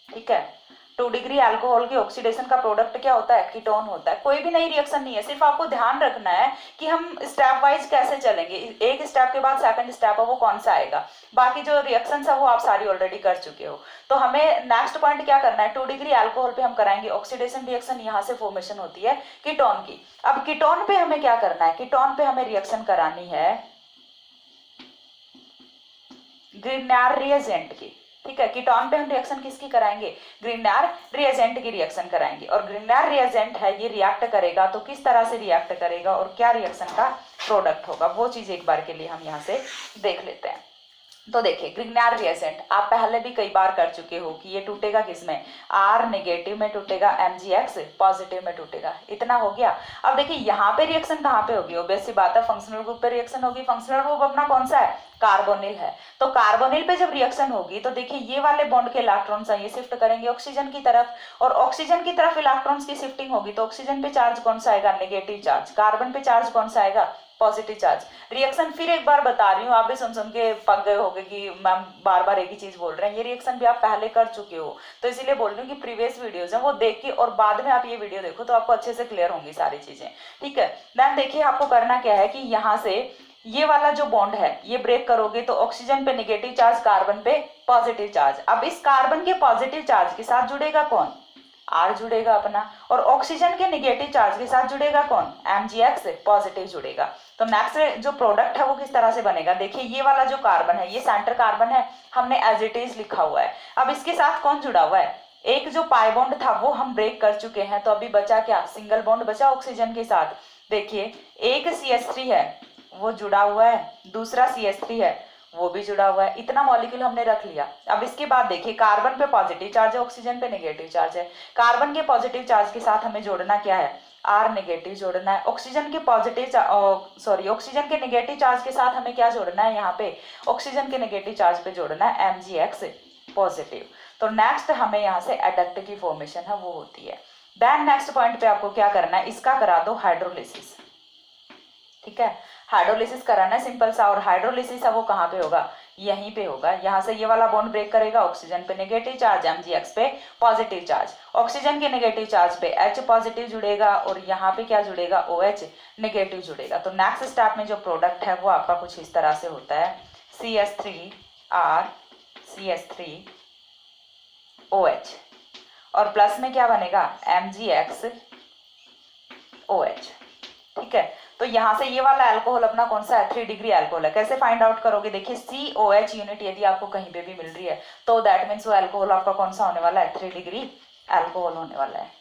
ठीक है, 2 डिग्री अल्कोहल की ऑक्सीडेशन का प्रोडक्ट क्या होता है, कीटोन होता है। कोई भी नई रिएक्शन नहीं है, सिर्फ आपको ध्यान रखना है कि हम स्टेप वाइज कैसे चलेंगे, एक स्टेप के बाद सेकंड स्टेप है वो कौन सा आएगा। बाकी जो रिएक्शंस है वो आप सारी ऑलरेडी कर चुके हो। तो हमें नेक्स्ट पॉइंट क्या करना है, 2 डिग्री अल्कोहल पे हम कराएंगे ऑक्सीडेशन रिएक्शन, यहाँ से फॉर्मेशन होती है कीटोन की। अब कीटोन पे हमें क्या करना है, कीटोन पे हमें रिएक्शन करानी है ग्रिग्नार रिएजेंट की। ठीक है, कीटोन पे हम रिएक्शन किसकी कराएंगे, ग्रिग्नार रिएजेंट की रिएक्शन कराएंगे। और ग्रिग्नार रिएजेंट है ये रिएक्ट करेगा, तो किस तरह से रिएक्ट करेगा और क्या रिएक्शन का प्रोडक्ट होगा वो चीज एक बार के लिए हम यहाँ से देख लेते हैं। तो देखिए ग्रिग्नार रिएजेंट आप पहले भी कई बार कर चुके हो कि ये टूटेगा किसमें, R नेगेटिव में टूटेगा, MgX पॉजिटिव में टूटेगा। इतना हो गया। अब देखिए यहाँ पे रिएक्शन कहाँ पे होगी, ऑब्वियस सी बात है फंक्शनल ग्रुप पे रिएक्शन होगी। फंक्शनल ग्रुप अपना कौन सा है, कार्बोनिल है। तो कार्बोनिल पे जब रिएक्शन होगी तो देखिए ये वाले बॉन्ड के इलेक्ट्रॉन्स ये शिफ्ट करेंगे ऑक्सीजन की तरफ, और ऑक्सीजन की तरफ इलेक्ट्रॉन्स की शिफ्टिंग होगी तो ऑक्सीजन पे चार्ज कौन सा आएगा, नेगेटिव चार्ज। कार्बन पे चार्ज कौन सा आएगा, पॉजिटिव चार्ज। रिएक्शन फिर एक बार बता रही हूँ, आप भी सुन के पक गए होंगे कि मैम बार बार एक ही चीज बोल रहे हैं। ये रिएक्शन भी आप पहले कर चुके हो, तो इसीलिए बोल रही हूँ कि प्रीवियस वीडियोज हैं वो देख के और बाद में आप ये वीडियो देखो तो आपको अच्छे से क्लियर होंगी सारी चीजें। ठीक है, देन देखिए आपको करना क्या है कि यहाँ से ये वाला जो बॉन्ड है ये ब्रेक करोगे तो ऑक्सीजन पे नेगेटिव चार्ज, कार्बन पे पॉजिटिव चार्ज। अब इस कार्बन के पॉजिटिव चार्ज के साथ जुड़ेगा कौन, R जुड़ेगा अपना, और ऑक्सीजन के नेगेटिव चार्ज के साथ जुड़ेगा कौन, MgX पॉजिटिव जुड़ेगा। तो नेक्स्ट जो प्रोडक्ट है वो किस तरह से बनेगा, देखिए ये वाला जो कार्बन है ये सेंटर कार्बन है, हमने एज इट इज लिखा हुआ है। अब इसके साथ कौन जुड़ा हुआ है, एक जो पाई बॉन्ड था वो हम ब्रेक कर चुके हैं, तो अभी बचा क्या, सिंगल बॉन्ड बचा ऑक्सीजन के साथ। देखिए एक CH3 है वो जुड़ा हुआ है, दूसरा CH3 है वो भी जुड़ा हुआ है। इतना मॉलिक्यूल हमने रख लिया। अब इसके बाद देखिए कार्बन पे पॉजिटिव चार्ज है, ऑक्सीजन पे नेगेटिव चार्ज है। कार्बन के पॉजिटिव चार्ज के साथ हमें जोड़ना क्या है, R नेगेटिव जोड़ना है। ऑक्सीजन के ऑक्सीजन के नेगेटिव चार्ज के साथ हमें क्या जोड़ना है, यहाँ पे ऑक्सीजन के नेगेटिव चार्ज पे जोड़ना है MgX पॉजिटिव। तो नेक्स्ट हमें यहाँ से एडक्ट की फॉर्मेशन है वो होती है। देन नेक्स्ट पॉइंट पे आपको क्या करना है, इसका करा दो हाइड्रोलिसिस। ठीक है, हाइड्रोलिसिस कराना है सिंपल सा, और हाइड्रोलिसिस है वो कहाँ पे होगा, यहीं पे होगा। यहाँ से ये वाला बॉन्ड ब्रेक करेगा, ऑक्सीजन पे नेगेटिव चार्ज, MgX पे पॉजिटिव चार्ज। ऑक्सीजन के नेगेटिव चार्ज पे H पॉजिटिव जुड़ेगा और यहाँ पे क्या जुड़ेगा, OH नेगेटिव जुड़ेगा। तो नेक्स्ट स्टेप में जो प्रोडक्ट है वो आपका कुछ इस तरह से होता है, CH3R CH3OH, और प्लस में क्या बनेगा, MgX OH। ठीक है, तो यहाँ से ये वाला अल्कोहल अपना कौन सा है, 3 डिग्री अल्कोहल है। कैसे फाइंड आउट करोगे, देखिए COH यूनिट यदि आपको कहीं पे भी मिल रही है तो दैट मीन्स वो अल्कोहल आपका कौन सा होने वाला है, 3 डिग्री अल्कोहल होने वाला है।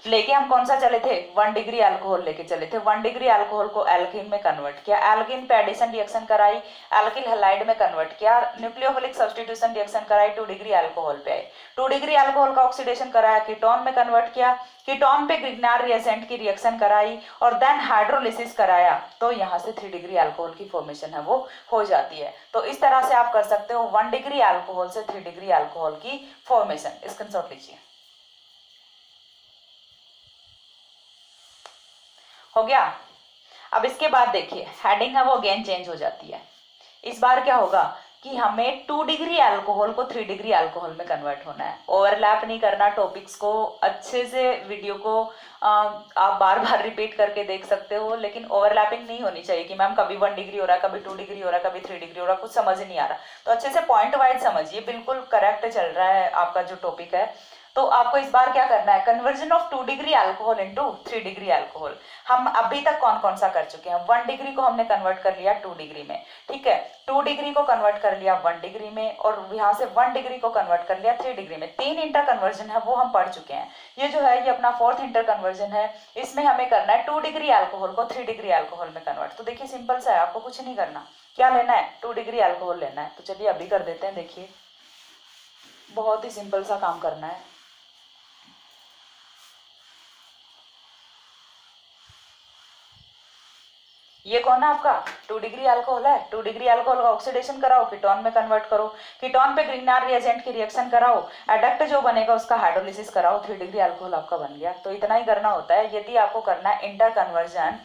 लेके हम कौन सा चले थे, 1 डिग्री अल्कोहल लेके चले थे। 1 डिग्री अल्कोहल को एल्कीन में कन्वर्ट किया, एल्कीन पे एडिशन रिएक्शन कराई, एल्किल हैलाइड में कन्वर्ट किया, न्यूक्लियोफिलिक सब्स्टिट्यूशन रिएक्शन कराई, 2 डिग्री अल्कोहल पे आए। 2 डिग्री अल्कोहल का ऑक्सीडेशन कराया, कीटोन में कन्वर्ट किया, कीटोन पे ग्रिग्नार रिएजेंट की रिएक्शन कराई और देन हाइड्रोलिसिस कराया, तो यहाँ से 3 डिग्री अल्कोहल की फॉर्मेशन है वो हो जाती है। तो इस तरह से आप कर सकते हो 1 डिग्री अल्कोहल से 3 डिग्री अल्कोहल की फॉर्मेशन। स्क्रीनशॉट लीजिए। हो गया। अब इसके बाद देखिए हेडिंग है वो अगेन चेंज हो जाती है। इस बार क्या होगा कि हमें 2 डिग्री अल्कोहल को 3 डिग्री अल्कोहल में कन्वर्ट होना है। ओवरलैप नहीं करना टॉपिक्स को, अच्छे से वीडियो को आप बार बार रिपीट करके देख सकते हो, लेकिन ओवरलैपिंग नहीं होनी चाहिए कि मैम कभी 1 डिग्री हो रहा है, कभी 2 डिग्री हो रहा है, कभी 3 डिग्री हो रहा है, कुछ समझ नहीं आ रहा। तो अच्छे से पॉइंट वाइज समझिए, बिल्कुल करेक्ट चल रहा है आपका जो टॉपिक है। तो आपको इस बार क्या करना है, conversion of 2 degree alcohol into 3 degree alcohol. हम अभी तक कौन कौन सा कर चुके हैं, 1 डिग्री को हमने कन्वर्ट कर लिया 2 डिग्री में, ठीक है, 2 डिग्री को कन्वर्ट कर लिया 1 डिग्री में, और यहाँ से 1 डिग्री को कन्वर्ट कर लिया 3 डिग्री में। 3 इंटर कन्वर्जन है वो हम पढ़ चुके हैं। ये जो है ये अपना 4th इंटर कन्वर्जन है, इसमें हमें करना है 2 डिग्री अल्कोहल को 3 डिग्री अल्कोहल में कन्वर्ट। तो देखिए सिंपल सा है, आपको कुछ नहीं करना, क्या लेना है, 2 डिग्री अल्कोहल लेना है। तो चलिए अभी कर देते हैं। देखिए बहुत ही सिंपल सा काम करना है। ये कौन है आपका 2 डिग्री अल्कोहल है। 2 डिग्री अल्कोहल का ऑक्सीडेशन कराओ, कीटोन में कन्वर्ट करो, कीटोन पे ग्रिग्नार रिएजेंट की रिएक्शन कराओ, एडक्ट जो बनेगा उसका हाइड्रोलिसिस कराओ, 3 डिग्री अल्कोहल आपका बन गया। तो इतना ही करना होता है। यदि आपको करना है इंटर कन्वर्जन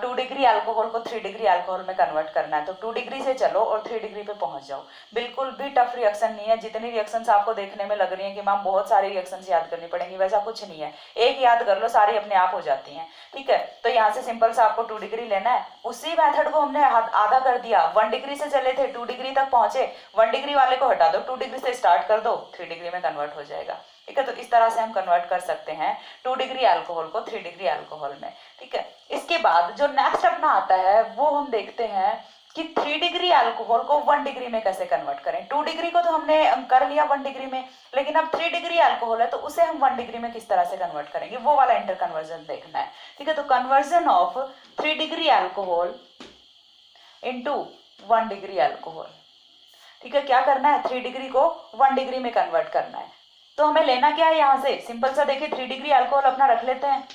2 डिग्री अल्कोहल को 3 डिग्री अल्कोहल में कन्वर्ट करना है, तो 2 डिग्री से चलो और 3 डिग्री पे पहुंच जाओ। बिल्कुल भी टफ रिएक्शन नहीं है। जितनी रिएक्शंस आपको देखने में लग रही है कि मैम बहुत सारी रिएक्शंस याद करनी पड़ेंगी, वैसा कुछ नहीं है। एक याद कर लो, सारी अपने आप हो जाती हैं, ठीक है। तो यहाँ से सिंपल सा आपको 2 डिग्री लेना है। उसी मेथड को हमने आधा कर दिया, 1 डिग्री से चले थे 2 डिग्री तक पहुंचे, 1 डिग्री वाले को हटा दो, 2 डिग्री से स्टार्ट कर दो, 3 डिग्री में कन्वर्ट हो जाएगा, ठीक है। तो इस तरह से हम कन्वर्ट कर सकते हैं 2 डिग्री अल्कोहल को 3 डिग्री अल्कोहल में, ठीक है। इसके बाद जो नेक्स्ट अपना आता है वो हम देखते हैं कि 3 डिग्री अल्कोहल को 1 डिग्री में कैसे कन्वर्ट करें। 2 डिग्री को तो हमने कर लिया 1 डिग्री में, लेकिन अब 3 डिग्री अल्कोहल है तो उसे हम 1 डिग्री में किस तरह से कन्वर्ट करेंगे, वो वाला इंटर कन्वर्जन देखना है, ठीक है। तो conversion of 3 degree alcohol into 1 degree alcohol, ठीक है। क्या करना है, 3 डिग्री को 1 डिग्री में कन्वर्ट करना है। तो हमें लेना क्या है यहाँ से, सिंपल सा देखिए 3 डिग्री अल्कोहल अपना रख लेते हैं।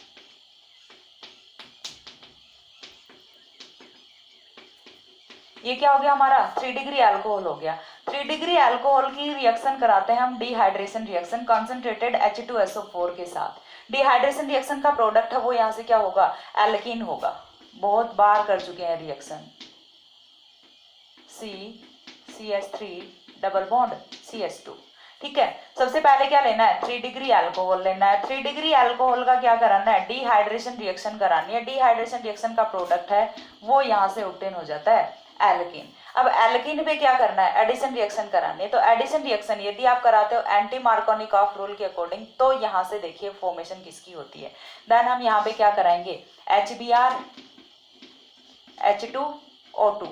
ये क्या हो गया हमारा 3 डिग्री अल्कोहल हो गया। 3 डिग्री अल्कोहल की रिएक्शन कराते हैं हम डिहाइड्रेशन रिएक्शन कंसंट्रेटेड H2SO4 के साथ। डिहाइड्रेशन रिएक्शन का प्रोडक्ट है वो यहाँ से क्या होगा, एल्कीन होगा। बहुत बार कर चुके हैं reaction, CH3 double bond CH2, ठीक है। सबसे पहले क्या लेना है, 3 डिग्री अल्कोहल लेना है। 3 डिग्री अल्कोहल का क्या कराना है, डिहाइड्रेशन रिएक्शन करानी है। डिहाइड्रेशन रिएक्शन का प्रोडक्ट है वो यहाँ से ऑब्टेन हो जाता है एल्कीन। अब एल्कीन पे क्या करना है, एडिशन रिएक्शन करानी है। तो एडिशन रिएक्शन यदि आप कराते हो एंटी मार्कोनिकॉफ रूल के अकॉर्डिंग, तो यहाँ से देखिए फॉर्मेशन किसकी होती है। देन हम यहाँ पे क्या कराएंगे, HBr H2O2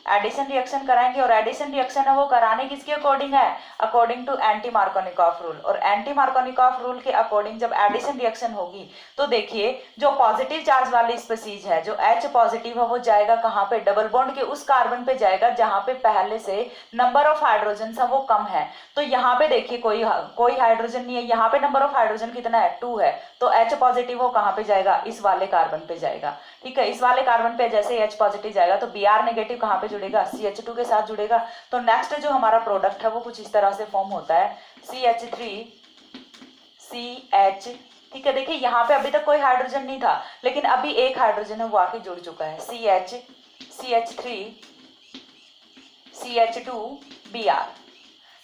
एडिशन रिएक्शन कराएंगे। और एडिशन रिएक्शन है वो कराने किसके अकॉर्डिंग है, according to anti Markovnikov rule. और एंटी मार्कोनिकॉफ रूल के अकॉर्डिंग जब एडिशन रिएक्शन होगी तो देखिए जो पॉजिटिव चार्ज वाली स्पीसीज है, जो H पॉजिटिव है, वो जाएगा कहाँ पे, डबल बॉन्ड के उस कार्बन पे जाएगा जहां पे पहले से नंबर ऑफ हाइड्रोजन है वो कम है। तो यहाँ पे देखिए कोई हाइड्रोजन नहीं है, यहाँ पे नंबर ऑफ हाइड्रोजन कितना है, 2 है। तो H पॉजिटिव वो कहाँ पे जाएगा, इस वाले कार्बन पे जाएगा, ठीक है। इस वाले कार्बन पे जैसे H पॉजिटिव जाएगा तो Br नेगेटिव कहाँ पे जुड़ेगा, CH2 के साथ जुड़ेगा। तो नेक्स्ट जो हमारा प्रोडक्ट है वो कुछ इस तरह से फॉर्म होता है, CH3CH, ठीक है। देखिए यहाँ पे अभी तक कोई हाइड्रोजन नहीं था, लेकिन अभी एक हाइड्रोजन है वो आके जुड़ चुका है, CH3CH2Br,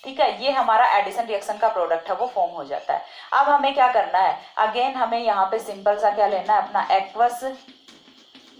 ठीक है। ये हमारा एडिशन रिएक्शन का प्रोडक्ट है वो फॉर्म हो जाता है। अब हमें क्या करना है, अगेन हमें यहाँ पे सिंपल सा क्या लेना है, अपना एक्वस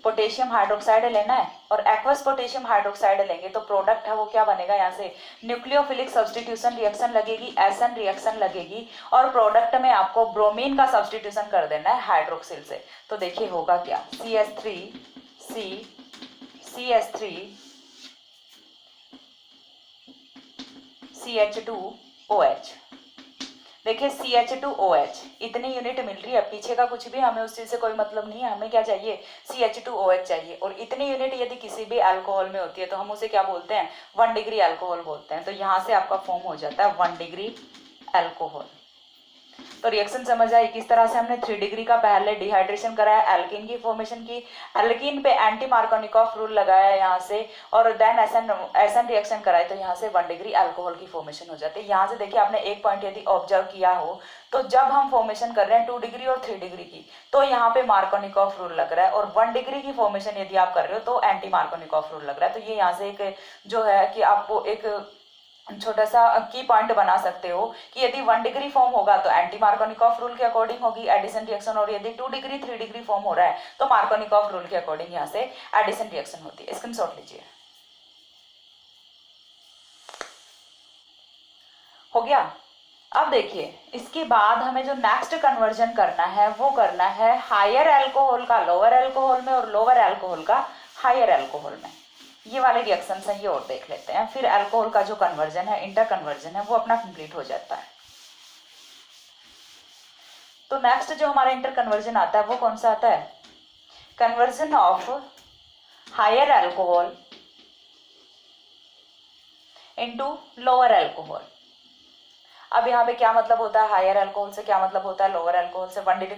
पोटेशियम हाइड्रोक्साइड लेना है। और एक्वस पोटेशियम हाइड्रोक्साइड लेंगे तो प्रोडक्ट है वो क्या बनेगा, यहाँ से न्यूक्लियोफिलिक सब्स्टिट्यूशन रिएक्शन लगेगी, एसन रिएक्शन लगेगी, और प्रोडक्ट में आपको ब्रोमीन का सब्स्टिट्यूशन कर देना है हाइड्रोक्सिल से। तो देखिए होगा क्या, CH3CH2OH, देखिए CH2OH इतनी यूनिट मिल रही है, पीछे का कुछ भी हमें उस चीज़ से कोई मतलब नहीं है, हमें क्या चाहिए, CH2OH चाहिए। और इतनी यूनिट यदि किसी भी अल्कोहल में होती है तो हम उसे क्या बोलते हैं, 1 डिग्री अल्कोहल बोलते हैं। तो यहाँ से आपका फॉर्म हो जाता है 1 डिग्री अल्कोहल। तो रिएक्शन समझ आई, किस तरह से हमने 3 डिग्री का पहले डिहाइड्रेशन कराया, एल्कीन की फॉर्मेशन की, एल्कीन पे एंटी मार्कोनिकॉफ रूल लगाया यहाँ से, और देन एसएन रिएक्शन कराए, तो यहाँ से 1 डिग्री अल्कोहल की फॉर्मेशन हो जाती है। यहाँ से देखिए आपने एक पॉइंट यदि ऑब्जर्व किया हो, तो जब हम फॉर्मेशन कर रहे हैं 2 डिग्री और 3 डिग्री की, तो यहाँ पे मार्कोनिकॉफ रूल लग रहा है, और 1 डिग्री की फॉर्मेशन यदि आप कर रहे हो तो एंटी मार्कोनिकॉफ रूल लग रहा है। तो ये यहाँ से एक जो है कि आपको एक छोटा सा की पॉइंट बना सकते हो कि यदि 1 डिग्री फॉर्म होगा तो एंटी मार्कोनिकॉफ रूल के अकॉर्डिंग होगी एडिशन रिएक्शन, और यदि 2 डिग्री 3 डिग्री फॉर्म हो रहा है तो मार्कोनिकॉफ रूल के अकॉर्डिंग यहाँ से एडिशन रिएक्शन होती है। स्क्रीनशॉट लीजिए। हो गया। अब देखिए इसके बाद हमें जो नेक्स्ट कन्वर्जन करना है वो करना है हायर अल्कोहल का लोअर अल्कोहल में और लोअर अल्कोहल का हायर अल्कोहल में। ये वाले रिएक्शन है, ये और देख लेते हैं, फिर अल्कोहल का जो कन्वर्जन है, इंटर कन्वर्जन है, वो अपना कंप्लीट हो जाता है। तो नेक्स्ट जो हमारा इंटर कन्वर्जन आता है वो कौन सा आता है, conversion of higher alcohol into lower alcohol. अब यहाँ पे क्या मतलब होता है हायर अल्कोहल से, क्या मतलब होता है लोअर अल्कोहल से। 1 डिग्री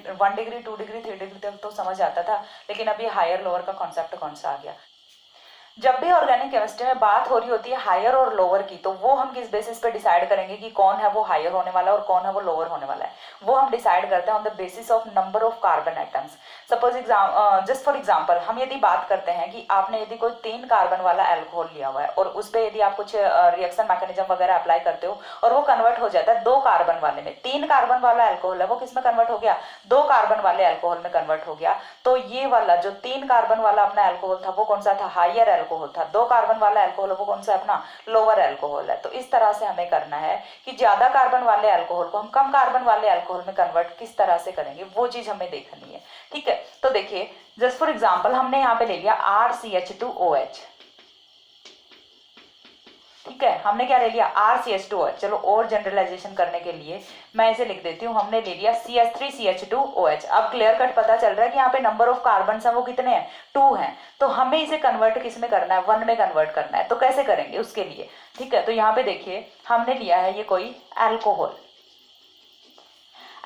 2 डिग्री 3 डिग्री तक तो समझ आता था, लेकिन अब ये हायर लोअर का कॉन्सेप्ट कौन सा आ गया। जब भी ऑर्गेनिक केमिस्ट्री में बात हो रही होती है हायर और लोअर की, तो वो हम किस बेसिस पे डिसाइड करेंगे कि कौन है वो हायर होने वाला है और कौन है वो लोअर होने वाला है। वो हम डिसाइड करते हैं on the basis of number of carbon atoms. Suppose just for example हम यदि बात करते हैं कि आपने यदि कोई 3 कार्बन वाला अल्कोहल लिया हुआ है और उस पर यदि आप कुछ रिएक्शन मैकेनिज्म वगैरह अप्लाई करते हो और वो कन्वर्ट हो जाता है 2 कार्बन वाले में, 3 कार्बन वाला अल्कोहल है वो किस में कन्वर्ट हो गया, 2 कार्बन वाले अल्कोहल में कन्वर्ट हो गया। तो ये वाला जो 3 कार्बन वाला अपना अल्कोहल था वो कौन सा था, हायर अल्कोहल था। 2 कार्बन वाला अल्कोहल वो कौन सा अपना लोअर अल्कोहल है। तो इस तरह से हमें करना है कि ज्यादा कार्बन वाले अल्कोहल को हम कम कार्बन वाले अल्कोहल में कन्वर्ट किस तरह से करेंगे, वो चीज हमें देखनी है। ठीक है, तो देखिए जस्ट फॉर एग्जांपल हमने यहाँ पे ले लिया RCH2OH। ठीक है, हमने क्या ले लिया RCH2OH। चलो और जनरलाइजेशन करने के लिए मैं इसे लिख देती हूँ, हमने ले लिया CH3CH2OH। अब क्लियर कट पता चल रहा है कि यहाँ पे नंबर ऑफ कार्बन है वो कितने हैं, 2 हैं। तो हमें इसे कन्वर्ट किस में करना है, 1 में कन्वर्ट करना है। तो कैसे करेंगे उसके लिए, ठीक है, तो यहाँ पे देखिए हमने लिया है ये कोई अल्कोहल।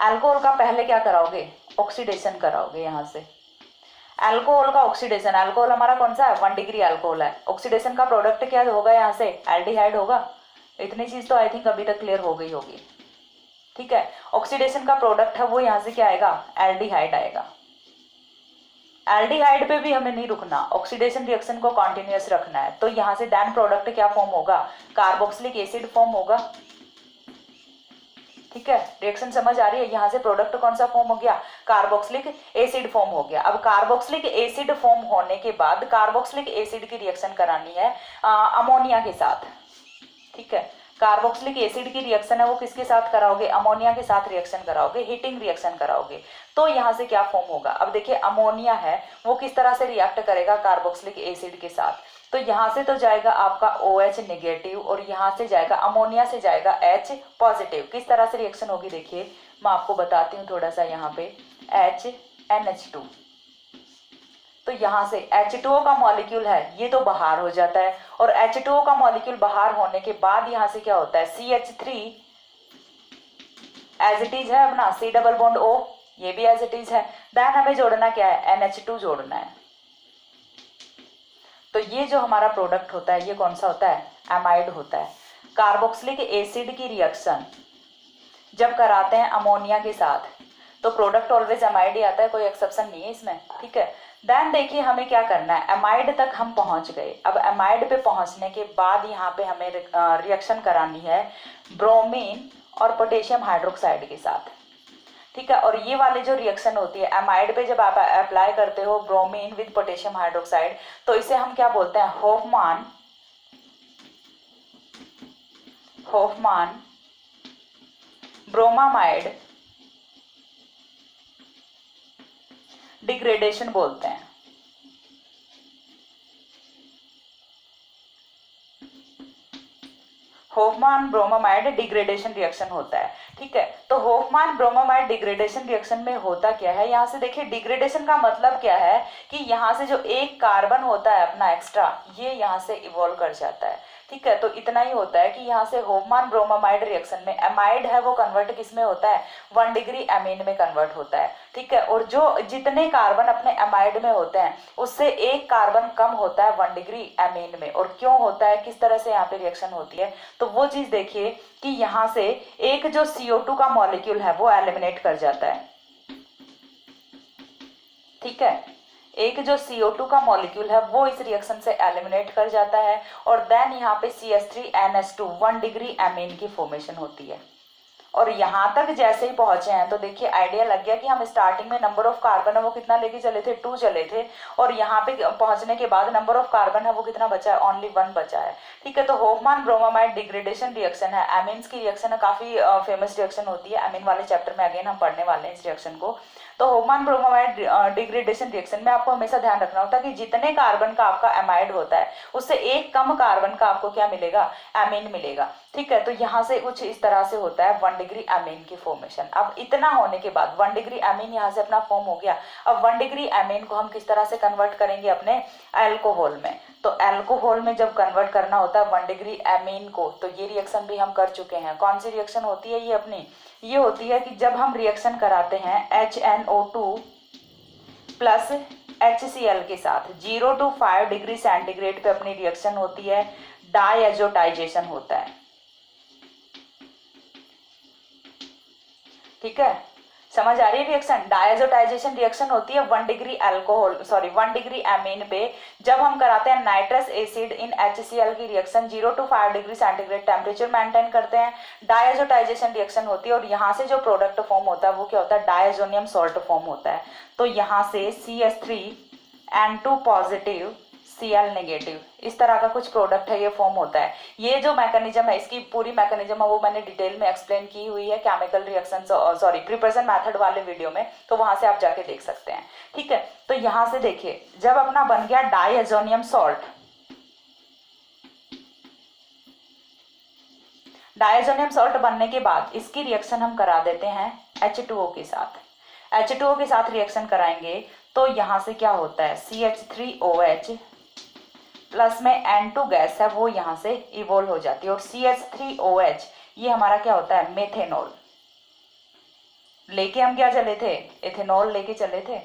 अल्कोहल का पहले क्या कराओगे, ऑक्सीडेशन कराओगे। यहाँ से अल्कोहल का ऑक्सीडेशन, अल्कोहल हमारा कौन सा है, 1 डिग्री अल्कोहल है। ऑक्सीडेशन का प्रोडक्ट क्या होगा, यहाँ से एल्डिहाइड होगा। इतनी चीज तो आई थिंक अभी तक क्लियर हो गई होगी। ठीक है, ऑक्सीडेशन का प्रोडक्ट है वो यहाँ से क्या आएगा, एल्डिहाइड आएगा। एल्डिहाइड पे भी हमें नहीं रुकना, ऑक्सीडेशन रिएक्शन को कॉन्टिन्यूअस रखना है। तो यहाँ से देन प्रोडक्ट क्या फॉर्म होगा, कार्बोक्सिलिक एसिड फॉर्म होगा। ठीक है, रिएक्शन समझ आ रही है। यहाँ से प्रोडक्ट कौन सा फॉर्म हो गया, कार्बोक्सिलिक एसिड फॉर्म हो गया। अब कार्बोक्सिलिक एसिड फॉर्म होने के बाद कार्बोक्सिलिक एसिड की रिएक्शन करानी है अमोनिया के साथ। ठीक है, कार्बोक्सिलिक एसिड की रिएक्शन है वो किसके साथ कराओगे, अमोनिया के साथ रिएक्शन कराओगे, हीटिंग रिएक्शन कराओगे। तो यहाँ से क्या फॉर्म होगा, अब देखिए अमोनिया है वो किस तरह से रिएक्ट करेगा कार्बोक्सिलिक एसिड के साथ। तो यहाँ से तो जाएगा आपका OH नेगेटिव और यहाँ से जाएगा अमोनिया से जाएगा H पॉजिटिव। किस तरह से रिएक्शन होगी देखिए मैं आपको बताती हूँ थोड़ा सा। यहाँ पे HNH2, तो यहाँ से H2O का मॉलिक्यूल है ये तो बाहर हो जाता है, और H2O का मॉलिक्यूल बाहर होने के बाद यहाँ से क्या होता है, CH3 एज इट इज है अपना, C डबल बॉन्ड O ये भी एज इट इज है। देन हमें जोड़ना क्या है, NH2 जोड़ना है। तो ये जो हमारा प्रोडक्ट होता है ये कौन सा होता है, एमाइड होता है। कार्बोक्सिलिक एसिड की रिएक्शन जब कराते हैं अमोनिया के साथ तो प्रोडक्ट ऑलवेज एमाइड ही आता है, कोई एक्सेप्शन नहीं है इसमें। ठीक है, देन देखिए हमें क्या करना है, एमाइड तक हम पहुंच गए। अब एमाइड पे पहुंचने के बाद यहाँ पे हमें रिएक्शन करानी है ब्रोमीन और पोटेशियम हाइड्रोक्साइड के साथ। ठीक है, और ये वाली जो रिएक्शन होती है एमाइड पे जब आप अप्लाई करते हो ब्रोमीन विद पोटेशियम हाइड्रोक्साइड, तो इसे हम क्या बोलते हैं, होफमान ब्रोमामाइड डिग्रेडेशन बोलते हैं। होफमान ब्रोमामाइड डिग्रेडेशन रिएक्शन होता है। ठीक है, तो होफमान ब्रोमामाइड डिग्रेडेशन रिएक्शन में होता क्या है, यहाँ से देखिए डिग्रेडेशन का मतलब क्या है कि यहाँ से जो एक कार्बन होता है अपना एक्स्ट्रा, ये यहाँ से इवॉल्व कर जाता है। ठीक है, तो इतना ही होता है कि यहाँ से होफमान ब्रोमामाइड रिएक्शन में एमाइड है वो कन्वर्ट किस में होता है, 1 डिग्री एमीन में कन्वर्ट होता है। ठीक है, और जो जितने कार्बन अपने एमाइड में होते हैं उससे एक कार्बन कम होता है 1 डिग्री एमीन में। और क्यों होता है, किस तरह से यहाँ पे रिएक्शन होती है, तो वो चीज देखिए कि यहाँ से एक जो CO2 का मॉलिक्यूल है वो एलिमिनेट कर जाता है। ठीक है, एक जो CO2 का मॉलिक्यूल है वो इस रिएक्शन से एलिमिनेट कर जाता है और देन यहाँ पे CH3NH2 1 डिग्री एमीन की फॉर्मेशन होती है। और यहाँ तक जैसे ही पहुंचे हैं तो देखिए आइडिया लग गया कि हम स्टार्टिंग में नंबर ऑफ कार्बन है वो कितना लेके चले थे, 2 चले थे, और यहाँ पे पहुंचने के बाद नंबर ऑफ कार्बन है वो कितना बचा है, ओनली 1 बचा है। ठीक है, तो होफमान ब्रोमामाइड डिग्रेडेशन रिएक्शन है, एमीन्स की रिएक्शन है, काफी फेमस रिएक्शन होती है। एमीन वाले चैप्टर में अगेन हम पढ़ने वाले हैं इस रिएक्शन को। तो होफमान ब्रोमामाइड डिग्रेडेशन रिएक्शन में आपको हमेशा ध्यान रखना होता है कि जितने कार्बन का आपका एमाइड होता है उससे एक कम कार्बन का आपको क्या मिलेगा, एमीन मिलेगा। ठीक है, तो यहाँ से कुछ इस तरह से होता है 1 डिग्री एमीन की फॉर्मेशन। अब इतना होने के बाद 1 डिग्री एमीन यहाँ से अपना फॉर्म हो गया। अब 1 डिग्री एमीन को हम किस तरह से कन्वर्ट करेंगे अपने अल्कोहल में, तो अल्कोहल में जब कन्वर्ट करना होता है 1 डिग्री एमीन को, तो ये रिएक्शन भी हम कर चुके हैं। कौन सी रिएक्शन होती है ये अपनी, ये होती है कि जब हम रिएक्शन कराते हैं HNO2 प्लस HCl के साथ 0 to 5 डिग्री सेंटीग्रेड पे अपनी रिएक्शन होती है, डायएजोटाइजेशन होता है। ठीक है, समझ आ रही है रिएक्शन, डायएजोटाइजेशन रिएक्शन होती है 1 डिग्री अल्कोहल 1 डिग्री एमीन पे जब हम कराते हैं नाइट्रस एसिड इन HCl की reaction 0 to 5 degree centigrade temperature maintain करते हैं, डायएजोटाइजेशन रिएक्शन होती है और यहाँ से जो प्रोडक्ट फॉर्म होता है वो क्या होता है, डायजोनियम सॉल्ट फॉर्म होता है। तो यहाँ से CH3N2 पॉजिटिव Cl नेगेटिव इस तरह का कुछ प्रोडक्ट है ये फॉर्म होता है। ये जो मैकेनिज्म है, इसकी पूरी मैकेनिज्म है वो मैंने डिटेल में एक्सप्लेन की हुई है केमिकल रिएक्शन प्रिपरेशन मेथड वाले वीडियो में, तो वहां से आप जाके देख सकते हैं। ठीक है, तो यहां से देखिए जब अपना बन गया डायएजोनियम सॉल्ट, डायएजोनियम सॉल्ट बनने के बाद इसकी रिएक्शन हम करा देते हैं H2O के साथ। H2O के साथ रिएक्शन कराएंगे तो यहां से क्या होता है, CH3OH प्लस में N2 गैस है वो यहाँ से इवोल्व हो जाती है और CH3OH ये हमारा क्या होता है, मेथेनॉल। लेके हम क्या चले थे, एथेनॉल लेके चले थे।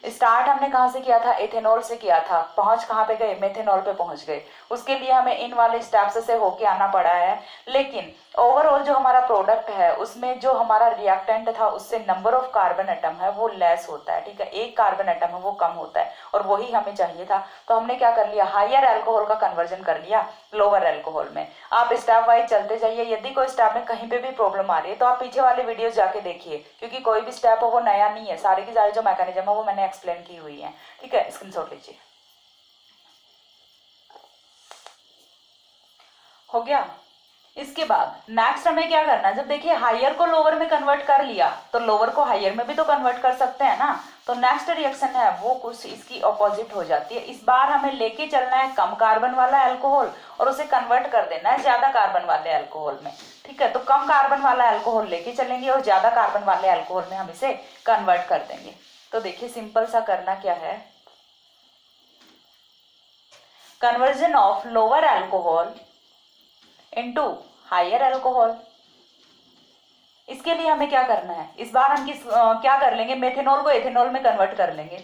स्टार्ट हमने कहाँ से किया था, एथेनॉल से किया था, पहुंच कहाँ पे गए, मेथेनॉल पे पहुंच गए। उसके लिए हमें इन वाले स्टेप्स से होके आना पड़ा है, लेकिन ओवरऑल जो हमारा प्रोडक्ट है उसमें जो हमारा रिएक्टेंट था उससे नंबर ऑफ कार्बन एटम है वो लेस होता है। ठीक है, एक कार्बन एटम है वो कम होता है और वही हमें चाहिए था। तो हमने क्या कर लिया, हायर अल्कोहल का कन्वर्जन कर लिया लोअर अल्कोहल में। आप स्टेप वाइज चलते जाइए, यदि कोई स्टेप में कहीं पे भी प्रॉब्लम आ रही है तो आप पीछे वाले वीडियो जाके देखिए, क्योंकि कोई भी स्टेप हो वो नया नहीं है, सारे की सारे जो मैकेनिज्म है वो मैंने एक्सप्लेन की हुई है। ठीक है, स्क्रीनशॉट लीजिए। हो गया। इसके बाद नेक्स्ट हमें क्या करना है, जब देखिए हायर को लोअर में कन्वर्ट कर लिया तो लोअर को हायर में भी तो कन्वर्ट कर सकते हैं ना। तो नेक्स्ट रिएक्शन है वो कुछ इसकी ऑपोजिट हो जाती है। इस बार हमें लेके चलना है कम कार्बन वाला अल्कोहल और उसे कन्वर्ट कर देना है ज्यादा कार्बन वाले अल्कोहल में। ठीक है, तो कम कार्बन वाला अल्कोहल लेके चलेंगे और ज्यादा कार्बन वाले अल्कोहल में हम इसे कन्वर्ट कर देंगे। तो देखिए सिंपल सा करना क्या है, conversion of lower alcohol into higher alcohol. इसके लिए हमें क्या करना है, इस बार हम क्या कर लेंगे, मेथेनॉल को एथेनॉल में कन्वर्ट कर लेंगे।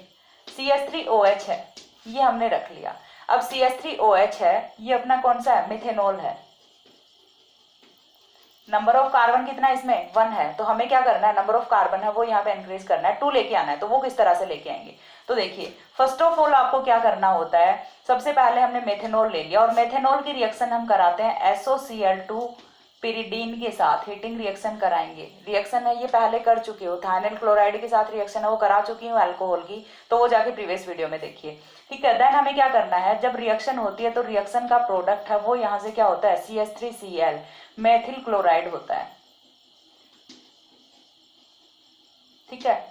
CH3OH है ये हमने रख लिया। अब CH3OH है ये अपना कौन सा है, मेथेनॉल है। नंबर ऑफ कार्बन कितना इसमें 1 है, तो हमें क्या करना है, नंबर ऑफ कार्बन है वो यहाँ पे इंक्रीज करना है, 2 लेके आना है। तो वो किस तरह से लेके आएंगे, तो देखिए फर्स्ट ऑफ ऑल आपको क्या करना होता है, सबसे पहले हमने मेथेनॉल ले लिया और मेथेनॉल की रिएक्शन हम कराते हैं SOCl2 पिरिडीन के साथ हीटिंग रिएक्शन कराएंगे। रिएक्शन है ये पहले कर चुके हो, थायनिल क्लोराइड के साथ रिएक्शन है वो करा चुकी हूँ अल्कोहल की, तो वो जाके प्रीवियस वीडियो में देखिए। ठीक है, देन हमें क्या करना है, जब रिएक्शन होती है तो रिएक्शन का प्रोडक्ट है वो यहाँ से क्या होता है, CH3Cl मेथिल क्लोराइड होता है। ठीक है,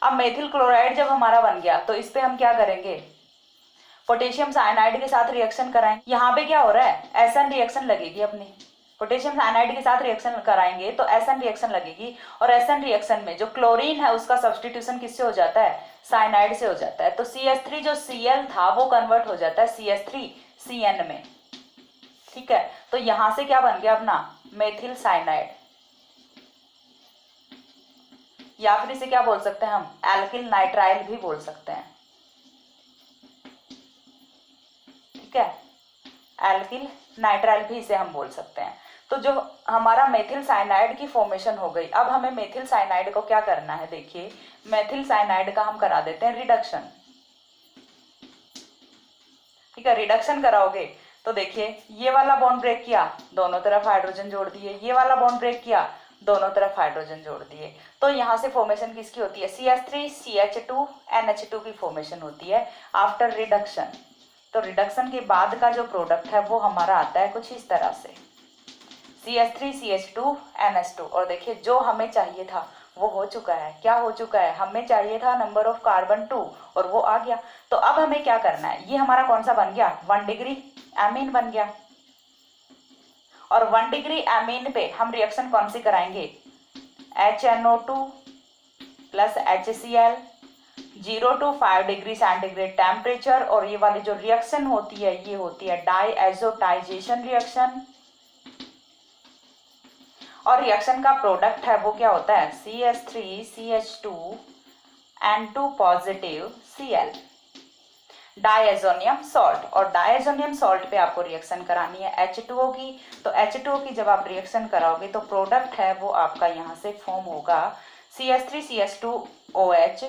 अब मेथिल क्लोराइड जब हमारा बन गया तो इस पे हम क्या करेंगे, पोटेशियम साइनाइड के साथ रिएक्शन कराएंगे, यहाँ पे क्या हो रहा है, एसएन रिएक्शन लगेगी अपनी, पोटेशियम साइनाइड के साथ रिएक्शन कराएंगे तो एसएन रिएक्शन लगेगी, और एसएन रिएक्शन में जो क्लोरीन है उसका सब्स्टिट्यूशन किससे हो जाता है, साइनाइड से हो जाता है। तो CH3 जो Cl था वो कन्वर्ट हो जाता है CH3CN में, ठीक है। तो यहां से क्या बन गया अपना मेथिल साइनाइड, या फिर इसे क्या बोल सकते हैं हम, एल्किल नाइट्राइल भी बोल सकते हैं, ठीक है, एल्किल नाइट्राइल भी इसे हम बोल सकते हैं। तो जो हमारा मेथिल साइनाइड की फॉर्मेशन हो गई, अब हमें मेथिल साइनाइड को क्या करना है, देखिए मेथिल साइनाइड का हम करा देते हैं रिडक्शन, ठीक है। रिडक्शन कराओगे तो देखिए ये वाला बॉन्ड ब्रेक किया, दोनों तरफ हाइड्रोजन जोड़ दिए, ये वाला बॉन्ड ब्रेक किया, दोनों तरफ हाइड्रोजन जोड़ दिए, तो यहाँ से फॉर्मेशन किसकी होती है, CH3CH2NH2 की फॉर्मेशन होती है आफ्टर रिडक्शन। तो रिडक्शन के बाद का जो प्रोडक्ट है वो हमारा आता है कुछ इस तरह से, CH3CH2NH2। और देखिए जो हमें चाहिए था वो हो चुका है, क्या हो चुका है, हमें चाहिए था नंबर ऑफ कार्बन 2 और वो आ गया। तो अब हमें क्या करना है, ये हमारा कौन सा बन गया, 1 डिग्री एमीन बन गया, और 1 डिग्री एमीन पे हम रिएक्शन कौन सी कराएंगे, HNO2 plus HCl, 0 to 5 degree centigrade temperature, और ये वाली जो रिएक्शन होती है ये होती है डाईएजोटाइजेशन रिएक्शन, और रिएक्शन का प्रोडक्ट है वो क्या होता है, CH3CH2N2 positive Cl, diazonium salt. और डायजोनियम सॉल्ट पे आपको रिएक्शन करानी है H2O की, तो H2O की जब आप रिएक्शन कराओगे तो प्रोडक्ट है वो आपका यहाँ से फॉर्म होगा CH3CH2OH,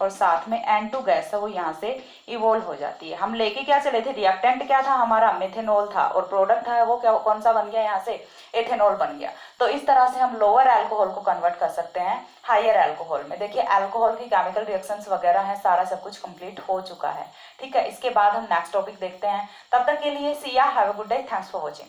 और साथ में N2 गैस है वो यहाँ से इवोल्व हो जाती है। हम लेके क्या चले थे, रिएक्टेंट क्या था हमारा, मेथेनॉल था, और प्रोडक्ट है वो क्या, कौन सा बन गया यहाँ से, एथेनॉल बन गया। तो इस तरह से हम लोअर अल्कोहल को कन्वर्ट कर सकते हैं हायर अल्कोहल में। देखिए अल्कोहल की केमिकल रिएक्शंस वगैरह हैं, सारा सब कुछ कंप्लीट हो चुका है, ठीक है। इसके बाद हम नेक्स्ट टॉपिक देखते हैं, तब तक के लिए सी या, have a good day, thanks for watching.